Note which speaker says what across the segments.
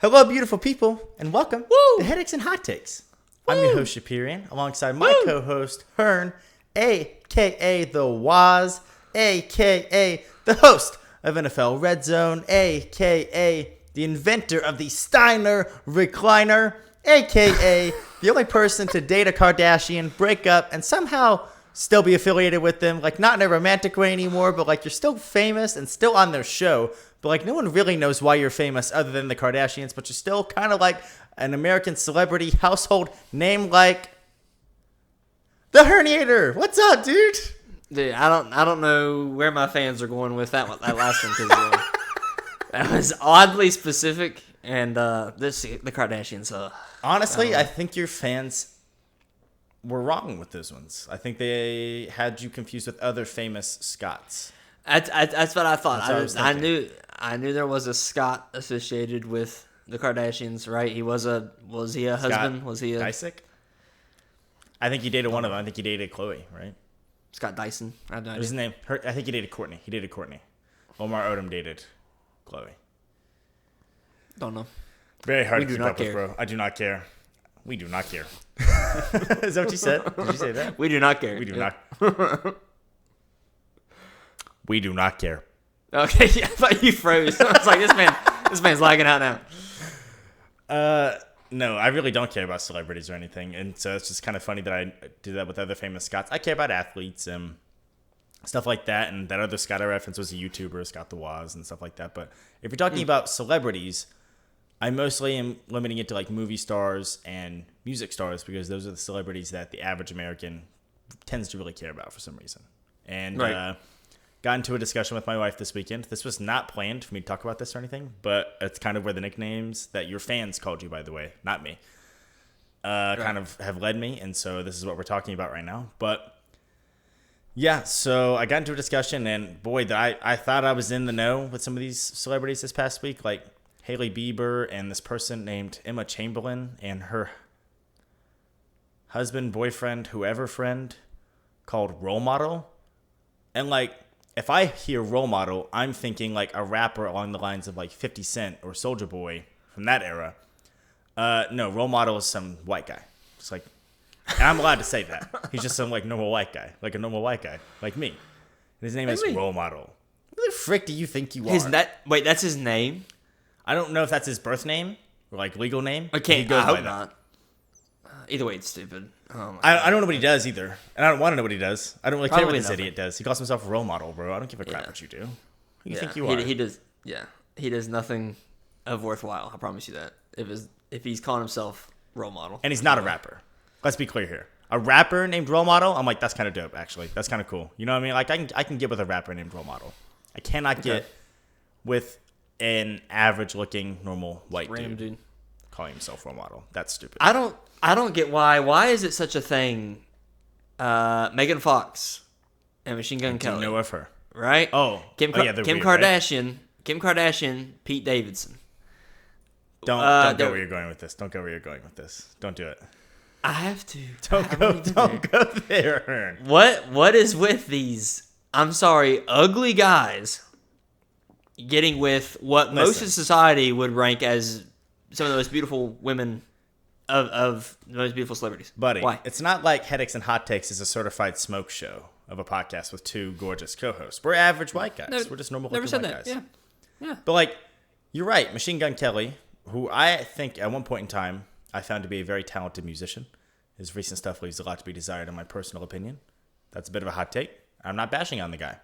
Speaker 1: Hello, beautiful people, and welcome to Headaches and Hot Takes.
Speaker 2: Woo.
Speaker 1: I'm your host, Chaperian, alongside my co-host, Hearn, a.k.a. The Waz, a.k.a. the host of NFL Red Zone, a.k.a. the inventor of the Steiner Recliner, a.k.a. the only person to date a Kardashian, break up, and somehow still be affiliated with them. Like, not in a romantic way anymore, but like you're still famous and still on their show. But like no one really knows why you're famous other than the Kardashians, but you're still kind of like an American celebrity household name like the Herniator. What's up, dude?
Speaker 2: Dude, I don't know where my fans are going with that last one because that was oddly specific, and the Kardashians.
Speaker 1: Honestly, I think your fans were wrong with those ones. I think they had you confused with other famous Scots.
Speaker 2: That's what I thought.
Speaker 1: I
Speaker 2: knew there was a Scott associated with the Kardashians, right? Was he a husband?
Speaker 1: Scott
Speaker 2: was he a
Speaker 1: Disick? I think he dated one of them. I think he dated Chloe, right?
Speaker 2: Scott Dyson? I don't know.
Speaker 1: What's his name? I think he dated Courtney. Omar Odom dated Chloe.
Speaker 2: Don't know.
Speaker 1: Very hard
Speaker 2: We
Speaker 1: to
Speaker 2: do
Speaker 1: keep
Speaker 2: not
Speaker 1: up with,
Speaker 2: care.
Speaker 1: bro. I do not care. We do not care. Is that what you said? Did you say that?
Speaker 2: We do not care.
Speaker 1: We do
Speaker 2: Yeah.
Speaker 1: not. We do not care.
Speaker 2: Okay, yeah, I thought you froze. I was like, this man's lagging out now.
Speaker 1: No, I really don't care about celebrities or anything, and so it's just kind of funny that I do that with other famous Scots. I care about athletes and stuff like that, and that other Scott I referenced was a YouTuber, Scott the Waz, and stuff like that. But if you're talking about celebrities, I mostly am limiting it to like movie stars and music stars because those are the celebrities that the average American tends to really care about for some reason. And
Speaker 2: Right.
Speaker 1: got into a discussion with my wife this weekend. This was not planned for me to talk about this or anything, but it's kind of where the nicknames that your fans called you, by the way, not me, kind of have led me. And so this is what we're talking about right now. But yeah, so I got into a discussion, and boy, I thought I was in the know with some of these celebrities this past week, like Hailey Bieber and this person named Emma Chamberlain and her husband, boyfriend, whoever friend called Role Model. And like, if I hear role model, I'm thinking like a rapper along the lines of like 50 Cent or Soulja Boy from that era. No, role model is some white guy. It's like, and I'm allowed to say that. He's just some like normal white guy, like a normal white guy, like me. And his name is Role Model. Who the frick do you think you are?
Speaker 2: That's his name?
Speaker 1: I don't know if that's his birth name or like legal name.
Speaker 2: Okay,
Speaker 1: He goes
Speaker 2: I
Speaker 1: by
Speaker 2: hope
Speaker 1: that.
Speaker 2: not. Either way, it's stupid. Oh my
Speaker 1: I don't know what he does either, and I don't want to know what he does. I don't really care what
Speaker 2: Probably
Speaker 1: this
Speaker 2: nothing.
Speaker 1: idiot does. He calls himself a role model, bro. I don't give a crap
Speaker 2: Yeah.
Speaker 1: what you do. Who do you
Speaker 2: Yeah,
Speaker 1: think you are?
Speaker 2: He does. Yeah, he does nothing of worthwhile. I promise you that. If he's calling himself role model,
Speaker 1: And he's not a rapper. Let's be clear here. A rapper named Role Model, I'm like, that's kind of dope, actually. That's kind of cool. You know what I mean? Like, I can get with a rapper named Role Model. I cannot get with an average-looking, normal white
Speaker 2: random
Speaker 1: dude
Speaker 2: dude.
Speaker 1: calling himself Role Model. That's stupid.
Speaker 2: I don't get why. Why is it such a thing? Megan Fox and Machine Gun
Speaker 1: Do you
Speaker 2: Kelly,
Speaker 1: know of her?
Speaker 2: right?
Speaker 1: Yeah, they're
Speaker 2: Kim
Speaker 1: weird, right?
Speaker 2: Kardashian, Kim Kardashian, Pete Davidson.
Speaker 1: Don't go
Speaker 2: they're-
Speaker 1: where you're going with this. Don't go where you're going with this. Don't do it.
Speaker 2: I have to.
Speaker 1: Don't go there, Hearn.
Speaker 2: What is with these? I'm sorry, ugly guys getting with what most
Speaker 1: Listen.
Speaker 2: of society would rank as some of the most beautiful women of the most beautiful celebrities.
Speaker 1: Buddy,
Speaker 2: Why?
Speaker 1: it's not like Headaches and Hot Takes is a certified smoke show of a podcast with two gorgeous co-hosts. We're average white guys. We're just normal
Speaker 2: Never
Speaker 1: looking
Speaker 2: said
Speaker 1: white
Speaker 2: that.
Speaker 1: guys.
Speaker 2: Yeah.
Speaker 1: But like, you're right. Machine Gun Kelly, who I think at one point in time I found to be a very talented musician. His recent stuff leaves a lot to be desired in my personal opinion. That's a bit of a hot take. I'm not bashing on the guy.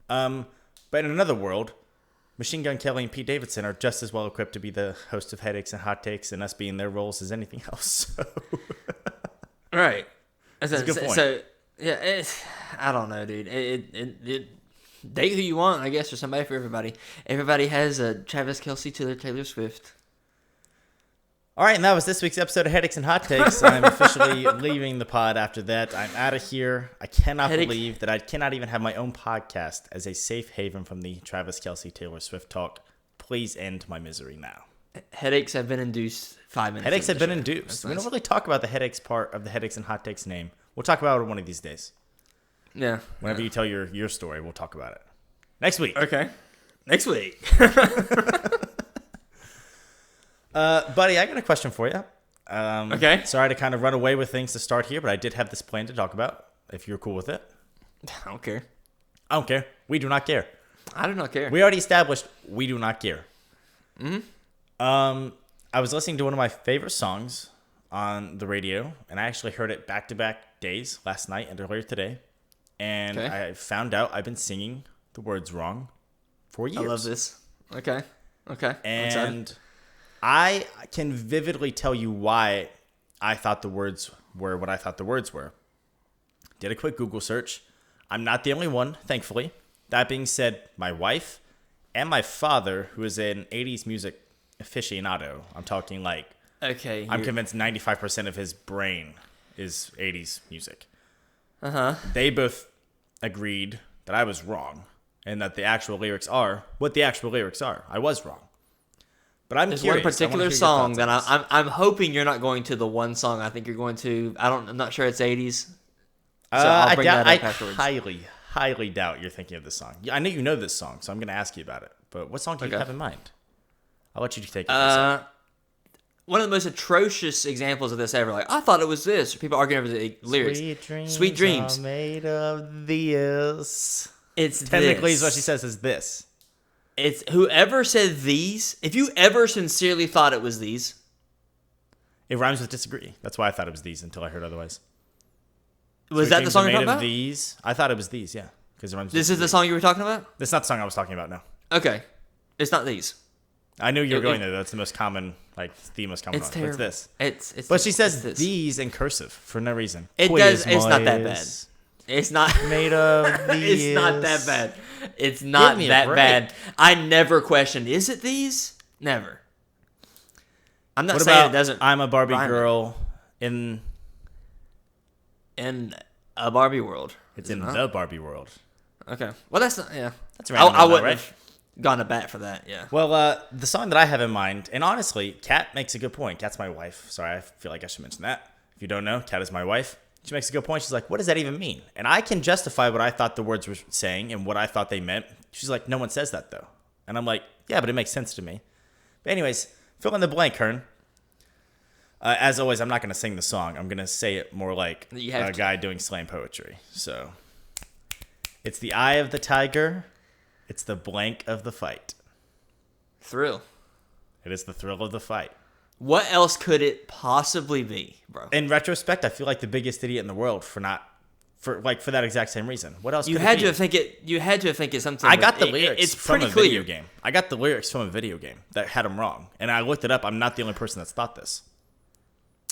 Speaker 1: But in another world, Machine Gun Kelly and Pete Davidson are just as well equipped to be the host of Headaches and Hot Takes and us being their roles as anything else. So.
Speaker 2: Right. That's
Speaker 1: a good point.
Speaker 2: So yeah, I don't know, dude. It date who you want, I guess, or somebody for everybody. Everybody has a Travis Kelce to their Taylor Swift.
Speaker 1: All right, and that was this week's episode of Headaches and Hot Takes. I'm officially leaving the pod after that. I'm out of here. I cannot believe that I cannot even have my own podcast as a safe haven from the Travis Kelce Taylor Swift talk. Please end my misery now.
Speaker 2: Headaches have been induced 5 minutes.
Speaker 1: Headaches have
Speaker 2: into
Speaker 1: been
Speaker 2: the show.
Speaker 1: induced.
Speaker 2: That's
Speaker 1: We
Speaker 2: nice.
Speaker 1: don't really talk about the headaches part of the Headaches and Hot Takes name. We'll talk about it one of these days.
Speaker 2: Yeah.
Speaker 1: Whenever you tell your story, we'll talk about it. Next week.
Speaker 2: Okay. Next week.
Speaker 1: Buddy, I got a question for you.
Speaker 2: Okay.
Speaker 1: Sorry to kind of run away with things to start here, but I did have this plan to talk about. If you're cool with it.
Speaker 2: I don't care.
Speaker 1: I don't care. We do not care.
Speaker 2: I do not care.
Speaker 1: We already established we do not care. I was listening to one of my favorite songs on the radio, and I actually heard it back-to-back days last night and earlier today. And I found out I've been singing the words wrong for years.
Speaker 2: I love this. Okay.
Speaker 1: And I can vividly tell you why I thought the words were what I thought the words were. Did a quick Google search. I'm not the only one, thankfully. That being said, my wife and my father, who is an 80s music aficionado, I'm talking like,
Speaker 2: okay,
Speaker 1: I'm convinced 95% of his brain is 80s music.
Speaker 2: Uh-huh.
Speaker 1: They both agreed that I was wrong and that the actual lyrics are what the actual lyrics are. I was wrong. But
Speaker 2: There's
Speaker 1: curious.
Speaker 2: one particular song that I'm hoping you're not going to the one song I think you're going to. I'm not sure it's 80s. So I'll bring that up afterwards.
Speaker 1: highly doubt you're thinking of this song. I know you know this song, so I'm going to ask you about it. But what song do you have in mind? I'll let you take it.
Speaker 2: One of the most atrocious examples of this ever. Like, I thought it was this. People arguing over the lyrics. Sweet dreams
Speaker 1: are made of this.
Speaker 2: It's
Speaker 1: technically
Speaker 2: this.
Speaker 1: Is what she says is this.
Speaker 2: It's whoever said these. If you ever sincerely thought it was these,
Speaker 1: it rhymes with disagree. That's why I thought it was these until I heard otherwise.
Speaker 2: Was that the song you're talking about?
Speaker 1: These. I thought it was these. Yeah, because it rhymes.
Speaker 2: This is the song you were talking about.
Speaker 1: That's not the song I was talking about. No.
Speaker 2: Okay, it's not these.
Speaker 1: I knew you were going there. That's the most common, the most common.
Speaker 2: It's
Speaker 1: one.
Speaker 2: terrible.
Speaker 1: It's this.
Speaker 2: It's.
Speaker 1: But she says these in cursive for no reason.
Speaker 2: It does. It's not that bad. It's not
Speaker 1: made of these.
Speaker 2: It's not that bad. It's not that bad. I never questioned. Is it these? Never. I'm not saying it doesn't.
Speaker 1: I'm a Barbie girl in
Speaker 2: a Barbie world.
Speaker 1: It's in the Barbie world.
Speaker 2: Okay. Well, that's not. Yeah.
Speaker 1: That's random.
Speaker 2: I wouldn't have gone to bat for that. Yeah.
Speaker 1: Well, the song that I have in mind, and honestly, Kat makes a good point. Kat's my wife. Sorry, I feel like I should mention that. If you don't know, Kat is my wife. She makes a good point. She's like, what does that even mean? And I can justify what I thought the words were saying and what I thought they meant. She's like, no one says that, though. And I'm like, yeah, but it makes sense to me. But anyways, fill in the blank, Hearn. As always, I'm not going to sing the song. I'm going to say it more like a guy doing slam poetry. So, it's the eye of the tiger. It's the blank of the fight.
Speaker 2: Thrill.
Speaker 1: It is the thrill of the fight.
Speaker 2: What else could it possibly be, bro?
Speaker 1: In retrospect, I feel like the biggest idiot in the world for that exact same reason. What else?
Speaker 2: You had to think it's something.
Speaker 1: I got the lyrics
Speaker 2: it's
Speaker 1: from
Speaker 2: pretty
Speaker 1: a
Speaker 2: clear.
Speaker 1: video game. I got the lyrics from a video game that had them wrong, and I looked it up. I'm not the only person that's thought this.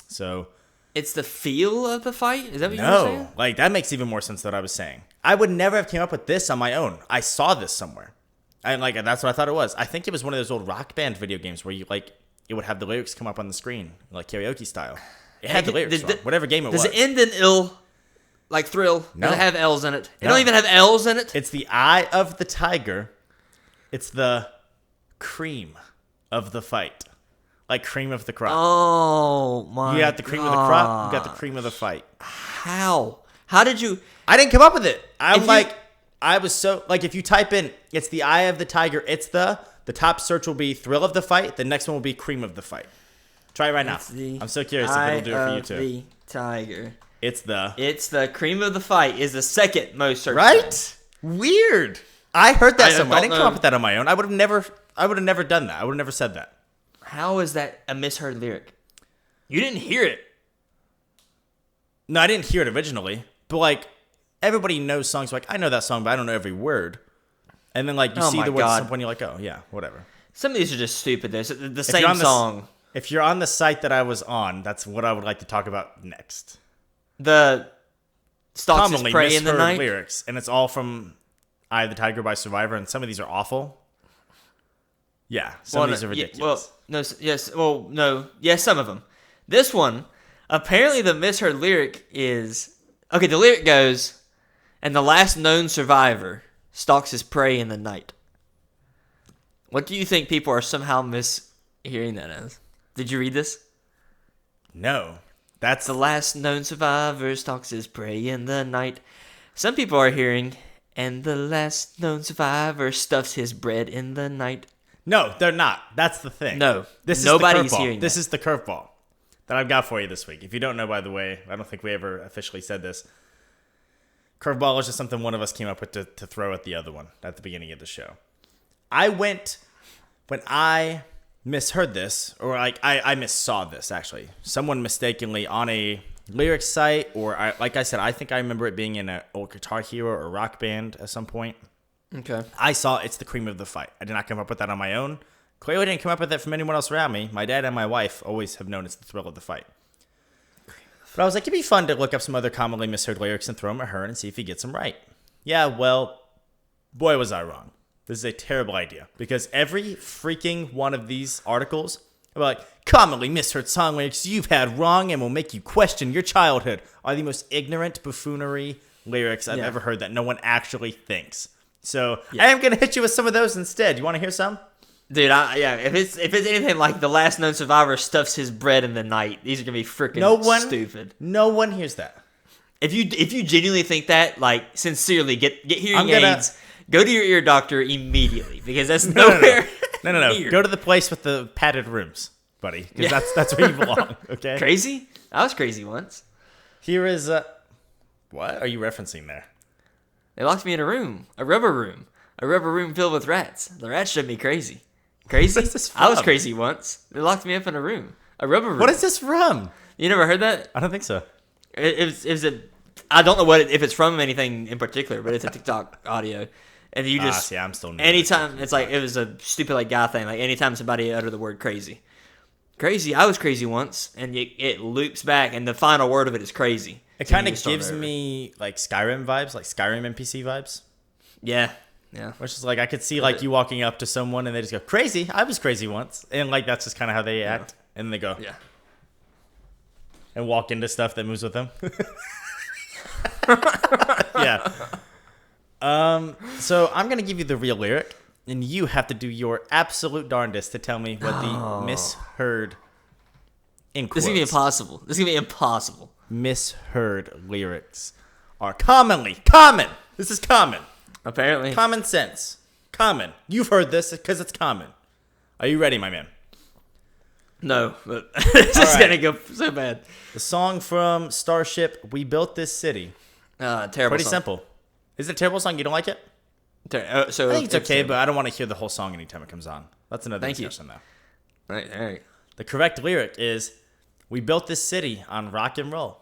Speaker 1: So
Speaker 2: it's the feel of the fight. Is that what you were saying?
Speaker 1: No, that makes even more sense than what I was saying. I would never have came up with this on my own. I saw this somewhere, and that's what I thought it was. I think it was one of those old Rock Band video games where you it would have the lyrics come up on the screen karaoke style. It had the lyrics wrong, whatever game it was.
Speaker 2: Does it end in ill? Like thrill?
Speaker 1: No.
Speaker 2: Does it have L's in it? It don't even have L's in it?
Speaker 1: It's the eye of the tiger. It's the cream of the fight. Like cream of the crop.
Speaker 2: Oh, my God.
Speaker 1: You got the cream of the crop, you got the cream of the fight.
Speaker 2: How? How did you...
Speaker 1: I didn't come up with it. I was so... if you type in, it's the eye of the tiger, it's the top search will be thrill of the fight, the next one will be cream of the fight. Try it right now. I'm so curious if it'll do it for you too.
Speaker 2: The tiger.
Speaker 1: It's the
Speaker 2: cream of the fight is the second most searched.
Speaker 1: Right? Weird. I heard that somewhere. I didn't come up with that on my own. I would have never done that. I would have never said that.
Speaker 2: How is that a misheard lyric? You didn't hear it.
Speaker 1: No, I didn't hear it originally. But everybody knows songs. I know that song, but I don't know every word. And then you see the words at some point, you're like, oh yeah, whatever.
Speaker 2: Some of these are just stupid. There's the same song.
Speaker 1: If you're on the site that I was on, that's what I would like to talk about next.
Speaker 2: The Stalks His Prey in the Night
Speaker 1: lyrics, and it's all from Eye of the Tiger by Survivor, and some of these are awful. Yeah, some of these are ridiculous.
Speaker 2: Yes, some of them. This one, apparently the misheard lyric is... Okay, the lyric goes, and the last known survivor stalks his prey in the night. What do you think people are somehow mishearing that as? Did you read this?
Speaker 1: No. That's
Speaker 2: the last known survivor stalks his prey in the night. Some people are hearing, and the last known survivor stuffs his bread in the night.
Speaker 1: No, they're not. That's the thing.
Speaker 2: No,
Speaker 1: this
Speaker 2: nobody's
Speaker 1: is the curveball.
Speaker 2: hearing
Speaker 1: This
Speaker 2: that.
Speaker 1: is the curveball that I've got for you this week. If you don't know, by the way, I don't think we ever officially said this. Curveball is just something one of us came up with to throw at the other one at the beginning of the show. When I misheard this, or like I missaw this actually. Someone mistakenly on a lyric site, or like I said, I think I remember it being in an old Guitar Hero or rock band at some point.
Speaker 2: Okay.
Speaker 1: I saw it's the cream of the fight. I did not come up with that on my own. Clearly didn't come up with it from anyone else around me. My dad and my wife always have known it's the thrill of the fight. But I was like, it'd be fun to look up some other commonly misheard lyrics and throw them at her and see if he gets them right. Yeah, well, boy, was I wrong. This is a terrible idea because every freaking one of these articles about like commonly misheard song lyrics you've had wrong and will make you question your childhood are the most ignorant buffoonery lyrics I've ever heard that no one actually thinks. So I am going to hit you with some of those instead. You want to hear some?
Speaker 2: Dude, if it's anything like the last known survivor stuffs his bread in the night, these are gonna be freaking stupid.
Speaker 1: No one hears that.
Speaker 2: If you genuinely think that, like sincerely, get hearing aids. Go to your ear doctor immediately because that's nowhere.
Speaker 1: No.
Speaker 2: near.
Speaker 1: Go to the place with the padded rooms, buddy, because that's where you belong. Okay.
Speaker 2: Crazy? I was crazy once.
Speaker 1: Here is what are you referencing there?
Speaker 2: They locked me in a rubber room filled with rats. The rats showed me crazy. Crazy?
Speaker 1: What is this from?
Speaker 2: I was crazy once. They locked me up in a rubber room.
Speaker 1: What is this from?
Speaker 2: You never heard that?
Speaker 1: I don't think so.
Speaker 2: It was a. I don't know if it's from anything in particular, but it's a TikTok audio, and you just
Speaker 1: I'm still new.
Speaker 2: anytime it's like it was a stupid like guy thing. Like anytime somebody uttered the word crazy, I was crazy once, and it loops back, and the final word of it is crazy.
Speaker 1: It
Speaker 2: So
Speaker 1: kind
Speaker 2: you
Speaker 1: of
Speaker 2: just start
Speaker 1: gives
Speaker 2: over.
Speaker 1: me like Skyrim vibes, like Skyrim NPC vibes.
Speaker 2: Yeah.
Speaker 1: Which is like I could see like you walking up to someone and they just go crazy. I was crazy once, and like that's just kind of how they act, and then they go and walk into stuff that moves with them. Yeah. So I'm gonna give you the real lyric, and you have to do your absolute darndest to tell me what the misheard in quotes,
Speaker 2: This is gonna be impossible.
Speaker 1: misheard lyrics are common. This is common.
Speaker 2: Apparently.
Speaker 1: Common sense. Common. You've heard this because it's common. Are you ready, my man?
Speaker 2: No, but this is
Speaker 1: right.
Speaker 2: gonna go so bad.
Speaker 1: The song from Starship, We Built This City.
Speaker 2: Terrible.
Speaker 1: Pretty
Speaker 2: song.
Speaker 1: simple. Is it a terrible song? You don't like it?
Speaker 2: So
Speaker 1: I think it's okay, but I don't want to hear the whole song anytime it comes on. That's another
Speaker 2: Thank you.
Speaker 1: discussion, though.
Speaker 2: all right.
Speaker 1: The correct lyric is, we built this city on rock and roll.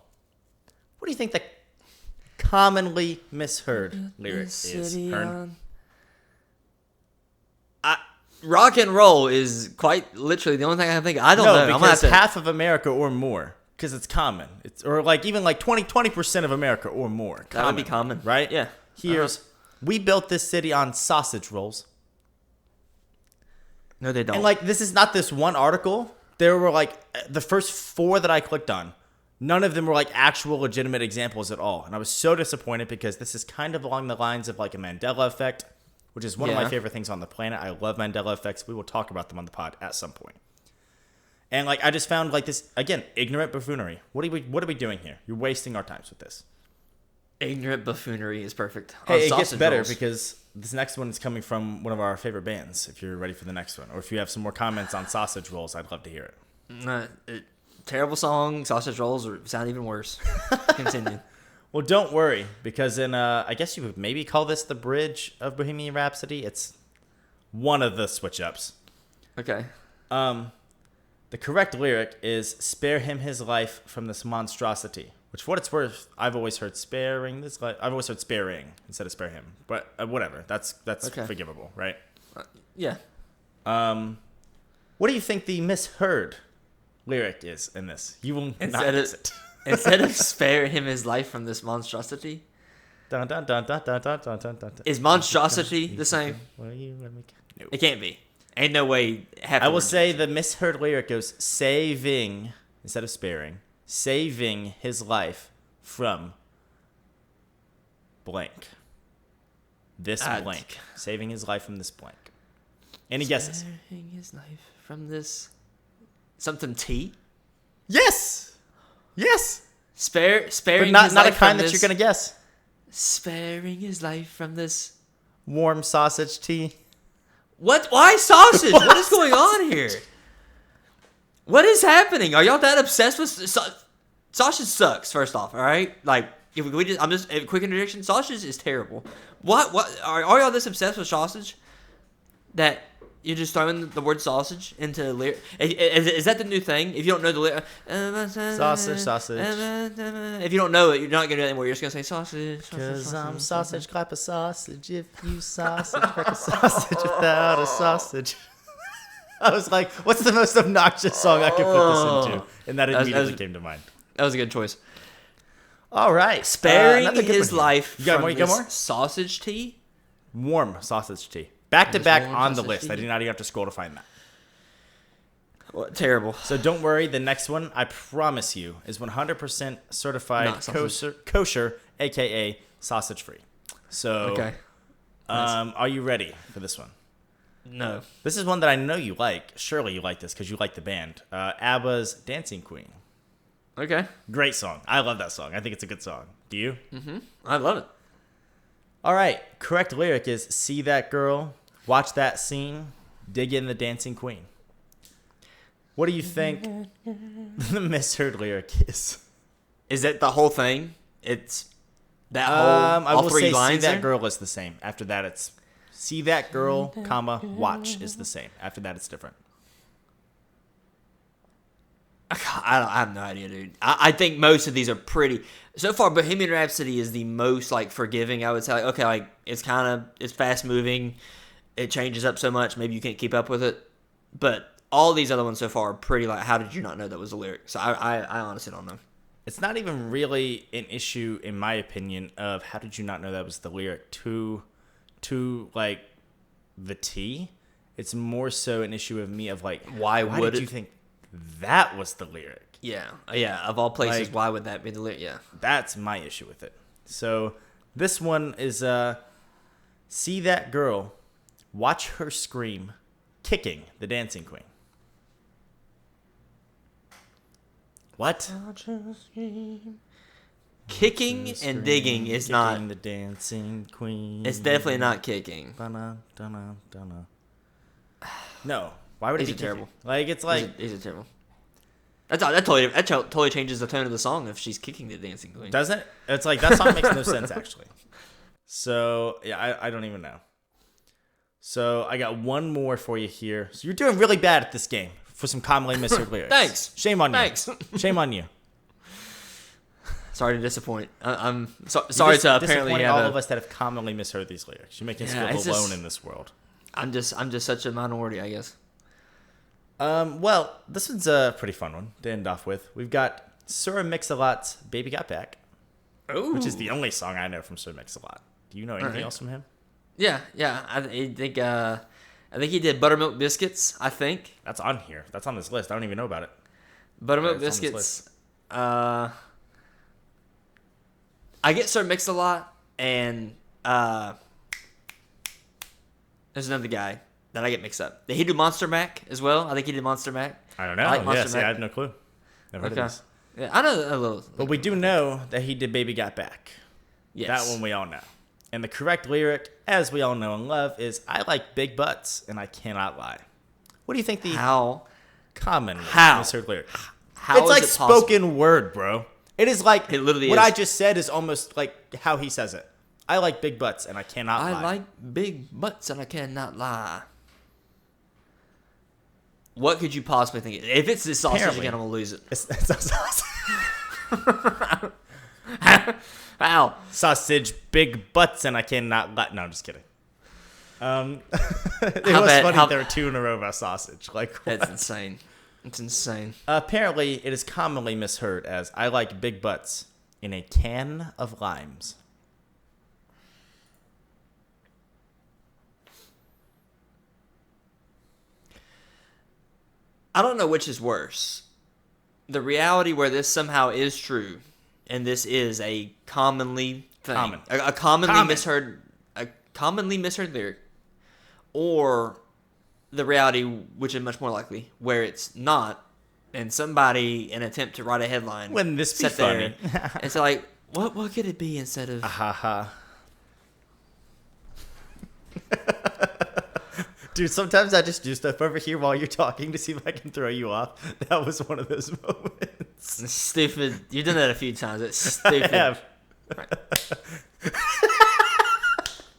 Speaker 1: What do you think the commonly misheard lyric is, Hearn?
Speaker 2: Rock and roll is quite literally the only thing I can think of. I don't know. I'm gonna
Speaker 1: because
Speaker 2: have to,
Speaker 1: half of America or more, because it's common. It's or like even like 20% of America or more.
Speaker 2: that would be common,
Speaker 1: right?
Speaker 2: Yeah.
Speaker 1: Here's, we built this city on sausage rolls.
Speaker 2: No, they don't.
Speaker 1: And like, this is not this one article. There were like the first 4 that I clicked on. None of them were like actual legitimate examples at all. And I was so disappointed because this is kind of along the lines of like a Mandela effect, which is one of my favorite things on the planet. I love Mandela effects. We will talk about them on the pod at some point. And like, I just found like this, again, ignorant buffoonery. What are we doing here? You're wasting our times with this.
Speaker 2: Ignorant buffoonery is perfect.
Speaker 1: Hey, it gets better because this next one is coming from one of our favorite bands. If you're ready for the next one, or if you have some more comments on sausage rolls, I'd love to hear it.
Speaker 2: Terrible song. Sausage rolls sound even worse. Continue.
Speaker 1: Well, don't worry, because in I guess you would maybe call this the bridge of Bohemian Rhapsody. It's one of the switch ups.
Speaker 2: Okay.
Speaker 1: The correct lyric is "Spare him his life from this monstrosity." Which, for what it's worth, I've always heard sparing this life. I've always heard sparing instead of spare him. But whatever, that's
Speaker 2: Okay.
Speaker 1: forgivable, right?
Speaker 2: Yeah.
Speaker 1: What do you think the misheard lyric is in this? You will not miss it.
Speaker 2: Instead of spare him his life from this monstrosity,
Speaker 1: Dun, dun, dun, dun, dun, dun, dun, dun, dun.
Speaker 2: is monstrosity the same?
Speaker 1: Will you let me go? No.
Speaker 2: It can't be. Ain't no way.
Speaker 1: I will say the misheard lyric goes saving instead of sparing, saving his life from blank. This blank. Saving his life from this blank. Any guesses?
Speaker 2: Sparing his life from this something T.
Speaker 1: Yes. Yes.
Speaker 2: Sparing
Speaker 1: But not
Speaker 2: his
Speaker 1: not a
Speaker 2: life
Speaker 1: kind
Speaker 2: from
Speaker 1: that
Speaker 2: this,
Speaker 1: you're gonna guess.
Speaker 2: Sparing his life from this
Speaker 1: Warm sausage tea.
Speaker 2: What? Why sausage? What is going on here? What is happening? Are y'all that obsessed with sausage? Sucks. First off, all right. Like, if we just, I'm just a quick interjection. Sausage is terrible. What? Are y'all this obsessed with sausage that you're just throwing the word sausage into lyric? Is that the new thing? If you don't know the lyric,
Speaker 1: Sausage.
Speaker 2: If you don't know it, you're not gonna do it anymore. You're just gonna say sausage.
Speaker 1: Cause I'm sausage, clap a sausage. If you sausage, crack a sausage without a sausage. I was like, what's the most obnoxious song I could put this into? And that immediately came to mind.
Speaker 2: That was a good choice.
Speaker 1: All right.
Speaker 2: Sparing his life
Speaker 1: you got
Speaker 2: from
Speaker 1: more?
Speaker 2: Sausage tea?
Speaker 1: Warm sausage tea. Back to back on the list.
Speaker 2: tea.
Speaker 1: I did not even have to scroll to find that.
Speaker 2: What, terrible.
Speaker 1: So don't worry. The next one, I promise you, is 100% certified kosher, a.k.a. sausage free. So,
Speaker 2: okay.
Speaker 1: Are you ready for this one?
Speaker 2: No.
Speaker 1: This is one that I know you like. Surely you like this because you like the band. ABBA's Dancing Queen.
Speaker 2: Okay.
Speaker 1: Great song. I love that song. I think it's a good song. Do you?
Speaker 2: Mm-hmm. I love it.
Speaker 1: All right. Correct lyric is see that girl, watch that scene, dig in the Dancing Queen. What do you think the misheard lyric is?
Speaker 2: Is that the whole thing? It's that whole
Speaker 1: I
Speaker 2: all
Speaker 1: will
Speaker 2: three
Speaker 1: say
Speaker 2: lines
Speaker 1: see that
Speaker 2: there?
Speaker 1: girl is the same. After that, it's see that girl, comma, watch is the same. After that, it's different.
Speaker 2: I have no idea, dude. I think most of these are pretty. So far, Bohemian Rhapsody is the most like forgiving. I would say, like, okay, like it's fast moving. It changes up so much, maybe you can't keep up with it. But all these other ones so far are pretty like, how did you not know that was a lyric? So I honestly don't know.
Speaker 1: It's not even really an issue, in my opinion, of how did you not know that was the lyric to like the T. It's more so an issue of me of like, why did you think that was the lyric?
Speaker 2: Yeah. Of all places,
Speaker 1: Like,
Speaker 2: why would that be the lyric? Yeah.
Speaker 1: That's my issue with it. So this one is see that girl, watch her scream, kicking the Dancing Queen. What?
Speaker 2: Kicking and digging is not.
Speaker 1: Kicking the Dancing Queen.
Speaker 2: It's definitely not kicking.
Speaker 1: Dun-na, dun-na, dun-na. No. Why would it
Speaker 2: These
Speaker 1: be
Speaker 2: are terrible.
Speaker 1: kicking? Like it's like
Speaker 2: These are terrible. That totally changes the tone of the song if she's kicking the Dancing Queen.
Speaker 1: doesn't it? It's like that song makes no sense actually. So yeah, I don't even know. So I got one more for you here. So you're doing really bad at this game for some commonly misheard lyrics.
Speaker 2: Thanks.
Speaker 1: Shame on you.
Speaker 2: Thanks.
Speaker 1: Shame on you.
Speaker 2: Sorry to disappoint. I'm sorry to apparently
Speaker 1: disappoint
Speaker 2: have
Speaker 1: all of us that have commonly misheard these lyrics. You make us
Speaker 2: Yeah,
Speaker 1: feel
Speaker 2: it's
Speaker 1: alone
Speaker 2: just-
Speaker 1: in this world.
Speaker 2: I'm just such a minority, I guess.
Speaker 1: Well, this one's a pretty fun one to end off with. We've got Sir Mix-a-Lot's "Baby Got Back," which is the only song I know from Sir Mix-a-Lot. Do you know anything else from him?
Speaker 2: Yeah. I think he did Buttermilk Biscuits. I think
Speaker 1: That's on here. That's on this list. I don't even know about it.
Speaker 2: Buttermilk
Speaker 1: It's on this
Speaker 2: Biscuits. I get Sir Mix-a-Lot, and there's another guy that I get mixed up. Did he do Monster Mac as well? I think he did Monster Mac.
Speaker 1: I don't know.
Speaker 2: I like Monster Mac.
Speaker 1: I have no clue. Never heard of this.
Speaker 2: Yeah, I know a little.
Speaker 1: But we do know that he did "Baby Got Back."
Speaker 2: Yes.
Speaker 1: That one we all know. And the correct lyric, as we all know and love, is "I like big butts and I cannot lie." What do you think the common misheard lyric?
Speaker 2: How
Speaker 1: it's
Speaker 2: is
Speaker 1: like
Speaker 2: it possible?
Speaker 1: spoken word, bro. It is like
Speaker 2: It literally
Speaker 1: what
Speaker 2: is.
Speaker 1: I just said is almost like how he says it. I like big butts and I cannot lie.
Speaker 2: I like big butts and I cannot lie. What could you possibly think? If it's this sausage
Speaker 1: Apparently.
Speaker 2: again, I'm gonna lose it.
Speaker 1: It's sausage.
Speaker 2: How?
Speaker 1: Sausage, big butts, and I cannot lie. No, I'm just kidding. It was
Speaker 2: bad-
Speaker 1: funny
Speaker 2: how-
Speaker 1: there were two in a row about sausage. Like what?
Speaker 2: That's insane. It's insane.
Speaker 1: Apparently, it is commonly misheard as "I like big butts in a can of limes."
Speaker 2: I don't know which is worse. The reality where this somehow is true, and this is a commonly thing, a commonly misheard lyric, or the reality, which is much more likely, where it's not, and somebody, in an attempt to write a headline,
Speaker 1: Wouldn't this be
Speaker 2: sat
Speaker 1: funny?
Speaker 2: there and so like, what could it be instead of?
Speaker 1: Ha ha. Dude, sometimes I just do stuff over here while you're talking to see if I can throw you off. That was one of those moments.
Speaker 2: It's stupid. You've done that a few times. It's stupid.
Speaker 1: I have.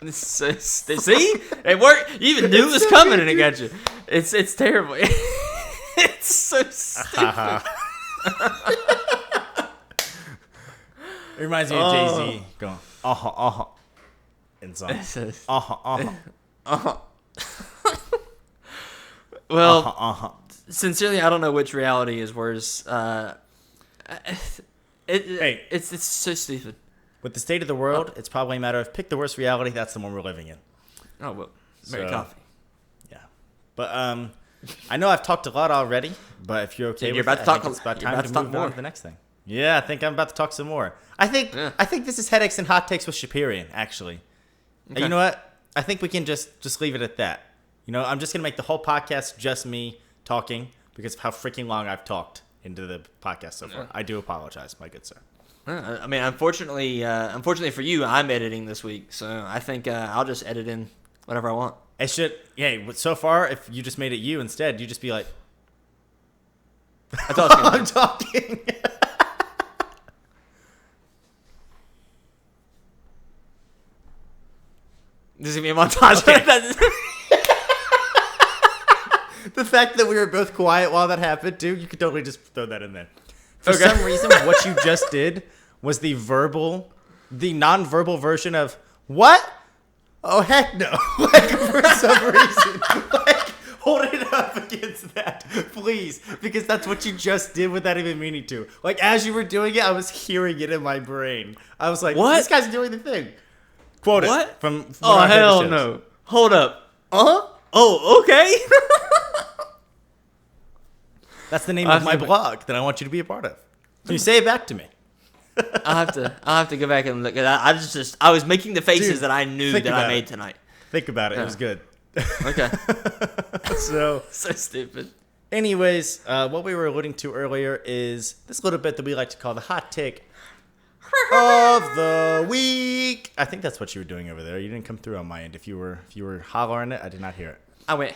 Speaker 2: It's so stupid. See? It worked. You even knew it was coming and it got you. It's terrible. It's so stupid.
Speaker 1: It reminds me of Jay-Z going, in song.
Speaker 2: Well, sincerely, I don't know which reality is worse. It's so stupid.
Speaker 1: With the state of the world, it's probably a matter of pick the worst reality. That's the one we're living in.
Speaker 2: Oh, well, Mary Coffee.
Speaker 1: Yeah. But I know I've talked a lot already, but if you're okay with it, I think it's about time to move on to the next thing. Yeah, I think I'm about to talk some more. I think this is Headaches and Hot Takes with Chaperian, actually. Okay. And you know what? I think we can just leave it at that. You know, I'm just going to make the whole podcast just me talking because of how freaking long I've talked into the podcast so far. I do apologize, my good sir.
Speaker 2: I mean, unfortunately for you, I'm editing this week, so I think I'll just edit in whatever I want.
Speaker 1: It should, so far, if you just made it you instead, you just be like,
Speaker 2: I thought
Speaker 1: I'm talking.
Speaker 2: This is going to be a montage.
Speaker 1: Okay. The fact that we were both quiet while that happened, too, you could totally just throw that in there. For some reason, what you just did was the non-verbal version of, what? Oh, heck no. Like, for some reason. Like, hold it up against that, please. Because that's what you just did without even meaning to. Like, as you were doing it, I was hearing it in my brain. I was like,
Speaker 2: what?
Speaker 1: This guy's doing the thing. Quote
Speaker 2: what?
Speaker 1: It from
Speaker 2: oh, hell no. Hold up. Oh, okay.
Speaker 1: That's the name of my blog that I want you to be a part of. Can you say it back to me?
Speaker 2: I'll have to go back and look at that. I was making the faces that I knew that I made tonight.
Speaker 1: Think about it. Yeah. It was good.
Speaker 2: Okay.
Speaker 1: So
Speaker 2: stupid.
Speaker 1: Anyways, what we were alluding to earlier is this little bit that we like to call the hot take of the week. I think that's what you were doing over there. You didn't come through on my end. If you were hollering it, I did not hear it.
Speaker 2: I went.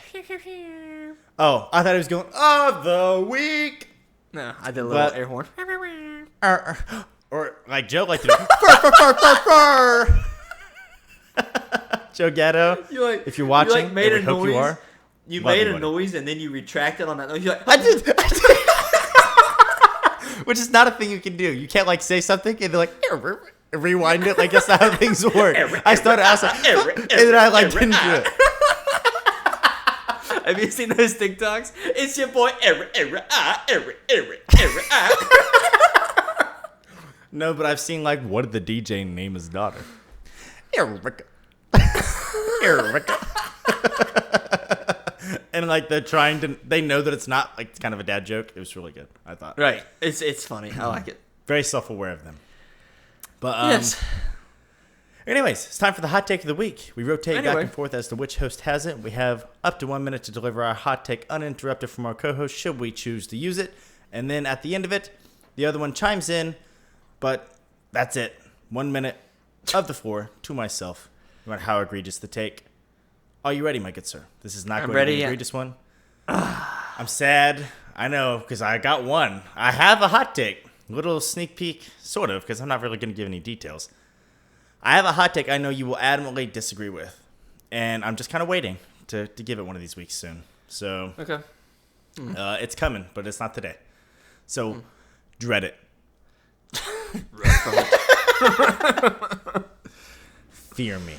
Speaker 1: Oh, I thought it was going of the week.
Speaker 2: No, I did a little air horn.
Speaker 1: Or like Joe liked to do. Joe Gatto. If you're watching, I would hope you are.
Speaker 2: You made a noise and then you retracted on that noise. You're like,
Speaker 1: I did. Which is not a thing you can do. You can't like say something and they're like rewind it. Like that's not how things work. I started asking, and then I like didn't do it.
Speaker 2: Have you seen those TikToks? It's your boy Eric.
Speaker 1: No, but I've seen like what did the DJ name his daughter? Erica. And like they know that it's not like it's kind of a dad joke. It was really good, I thought.
Speaker 2: Right. It's funny. I like it.
Speaker 1: Very self-aware of them. But
Speaker 2: yes.
Speaker 1: Anyways, it's time for the hot take of the week. We rotate back and forth as to which host has it. We have up to 1 minute to deliver our hot take uninterrupted from our co-host, should we choose to use it. And then at the end of it, the other one chimes in. But that's it. 1 minute of the floor to myself, no matter how egregious the take. Are you ready, my good sir? This is not going to be an egregious one. I'm sad. I know, because I got one. I have a hot take. Little sneak peek, sort of, because I'm not really going to give any details. I have a hot take I know you will adamantly disagree with. And I'm just kind of waiting to give it one of these weeks soon. So,
Speaker 2: okay.
Speaker 1: It's coming, but it's not today. So, dread it. Fear me.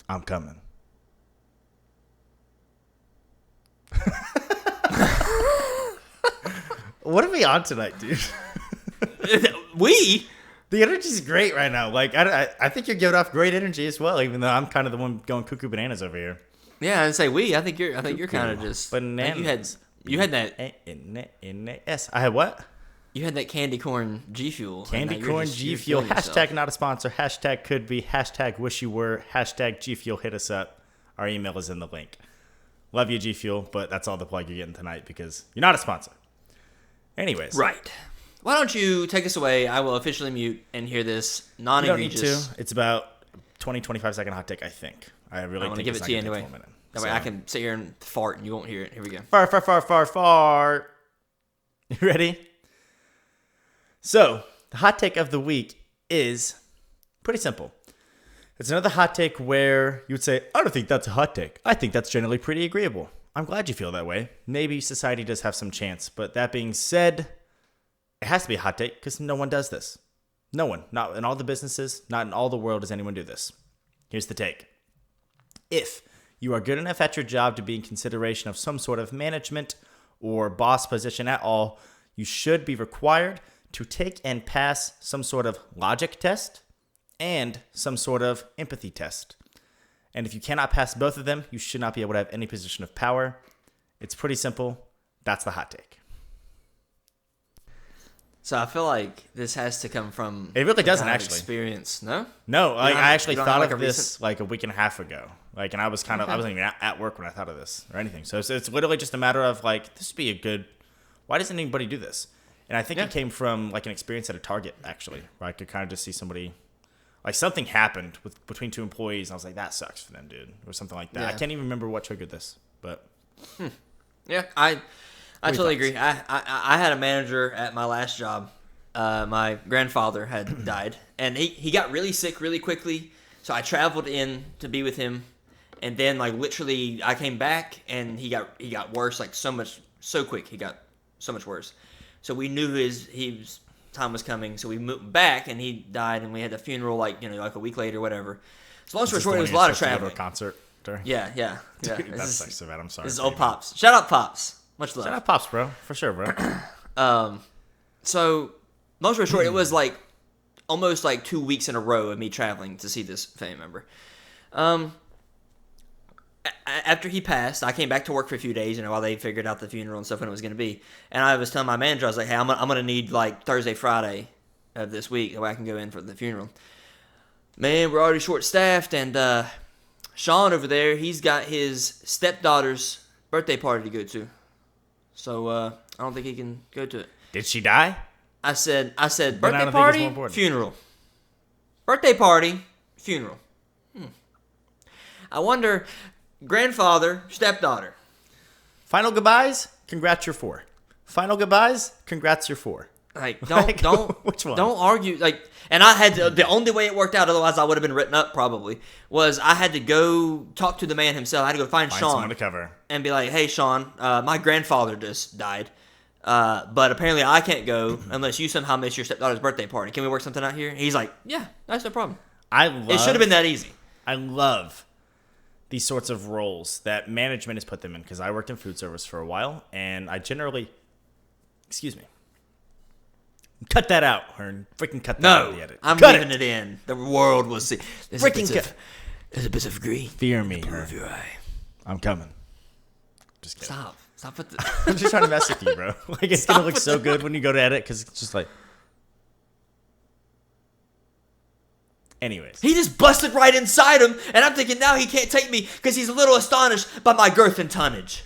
Speaker 1: I'm coming. What are we on tonight, dude? The energy's great right now. Like I think you're giving off great energy as well, even though I'm kind of the one going cuckoo bananas over here.
Speaker 2: Yeah, I'd say I think you're kind of just
Speaker 1: bananas.
Speaker 2: You had that.
Speaker 1: Yes, I had what?
Speaker 2: You had that candy corn G Fuel.
Speaker 1: Candy corn G Fuel. Hashtag not a sponsor. Hashtag could be. Hashtag wish you were. Hashtag G Fuel. Hit us up. Our email is in the link. Love you, G Fuel, but that's all the plug you're getting tonight because you're not a sponsor. Anyways.
Speaker 2: Right. Why don't you take us away? I will officially mute and hear this non-egregious.
Speaker 1: You don't need to. It's about 20, 25 second hot take, I think. I really
Speaker 2: I'm gonna
Speaker 1: think
Speaker 2: give
Speaker 1: it's
Speaker 2: it
Speaker 1: not
Speaker 2: to you
Speaker 1: gonna take
Speaker 2: anyway.
Speaker 1: 1 minute.
Speaker 2: That way I can sit here and fart and you won't hear it. Here we go.
Speaker 1: Fart. You ready? So, the hot take of the week is pretty simple. It's another hot take where you would say, I don't think that's a hot take. I think that's generally pretty agreeable. I'm glad you feel that way. Maybe society does have some chance. But that being said, it has to be a hot take because no one does this. No one. Not in all the businesses, not in all the world does anyone do this. Here's the take. If you are good enough at your job to be in consideration of some sort of management or boss position at all, you should be required to take and pass some sort of logic test and some sort of empathy test. And if you cannot pass both of them, you should not be able to have any position of power. It's pretty simple. That's the hot take.
Speaker 2: So I feel like this has to come from
Speaker 1: It really doesn't
Speaker 2: kind of
Speaker 1: actually.
Speaker 2: Experience, no?
Speaker 1: No, like, I actually
Speaker 2: you don't
Speaker 1: thought
Speaker 2: have,
Speaker 1: of this like a week and a half ago. Like, and I was I wasn't even at work when I thought of this or anything. So it's literally just a matter of like, this would be a good, why doesn't anybody do this? And I think it came from like an experience at a Target actually, where I could kind of just see somebody, like something happened between two employees. And I was like, that sucks for them, dude, or something like that.
Speaker 2: Yeah.
Speaker 1: I can't even remember what triggered this, but.
Speaker 2: Yeah, I totally agree. I had a manager at my last job. My grandfather had died, and he got really sick really quickly. So I traveled in to be with him, and then like literally I came back and he got worse, like so quick. He got so much worse. So we knew his time was coming. So we moved back, and he died, and we had the funeral like a week later, whatever. So long story short, it was a lot of traveling.
Speaker 1: Concert.
Speaker 2: Yeah.
Speaker 1: Dude, that sucks so bad. I'm sorry.
Speaker 2: This is old Pops. Shout out Pops. Much love.
Speaker 1: Shout out Pops, bro. For sure, bro.
Speaker 2: So, long story short, it was like almost like 2 weeks in a row of me traveling to see this family member. After he passed, I came back to work for a few days, while they figured out the funeral and stuff when it was going to be. And I was telling my manager, I was like, hey, I'm going to need like Thursday, Friday of this week so I can go in for the funeral. Man, we're already short-staffed, and Sean over there, he's got his stepdaughter's birthday party to go to. So, I don't think he can go to it.
Speaker 1: Did she die?
Speaker 2: I said,
Speaker 1: I
Speaker 2: birthday
Speaker 1: don't think
Speaker 2: party,
Speaker 1: it's more important.
Speaker 2: funeral. Birthday party, funeral. I wonder, grandfather, stepdaughter.
Speaker 1: Final goodbyes, congrats, you're 4. Final goodbyes, congrats, you're 4.
Speaker 2: Like,
Speaker 1: Like,
Speaker 2: don't,
Speaker 1: which one?
Speaker 2: Don't argue. Like, and I had to, the only way it worked out, otherwise I would have been written up probably, was I had to go talk to the man himself. I had to go find Sean
Speaker 1: someone to cover.
Speaker 2: and be like, hey, Sean, my grandfather just died. But apparently I can't go unless you somehow miss your stepdaughter's birthday party. Can we work something out here? He's like, yeah, that's no problem. It should have been that easy.
Speaker 1: I love these sorts of roles that management has put them in because I worked in food service for a while, and I generally, excuse me, cut that out, Hearn. Freaking cut that out of the edit.
Speaker 2: I'm
Speaker 1: cut
Speaker 2: leaving it in. The world will see. There's a bit of green.
Speaker 1: Fear me, Hearn.
Speaker 2: Of your eye.
Speaker 1: I'm coming. Just kidding.
Speaker 2: Stop with the.
Speaker 1: I'm just trying to mess with you, bro. Like, it's going to look so good when you go to edit because it's just like. Anyways.
Speaker 2: He just busted right inside him, and I'm thinking now he can't take me because he's a little astonished by my girth and tonnage.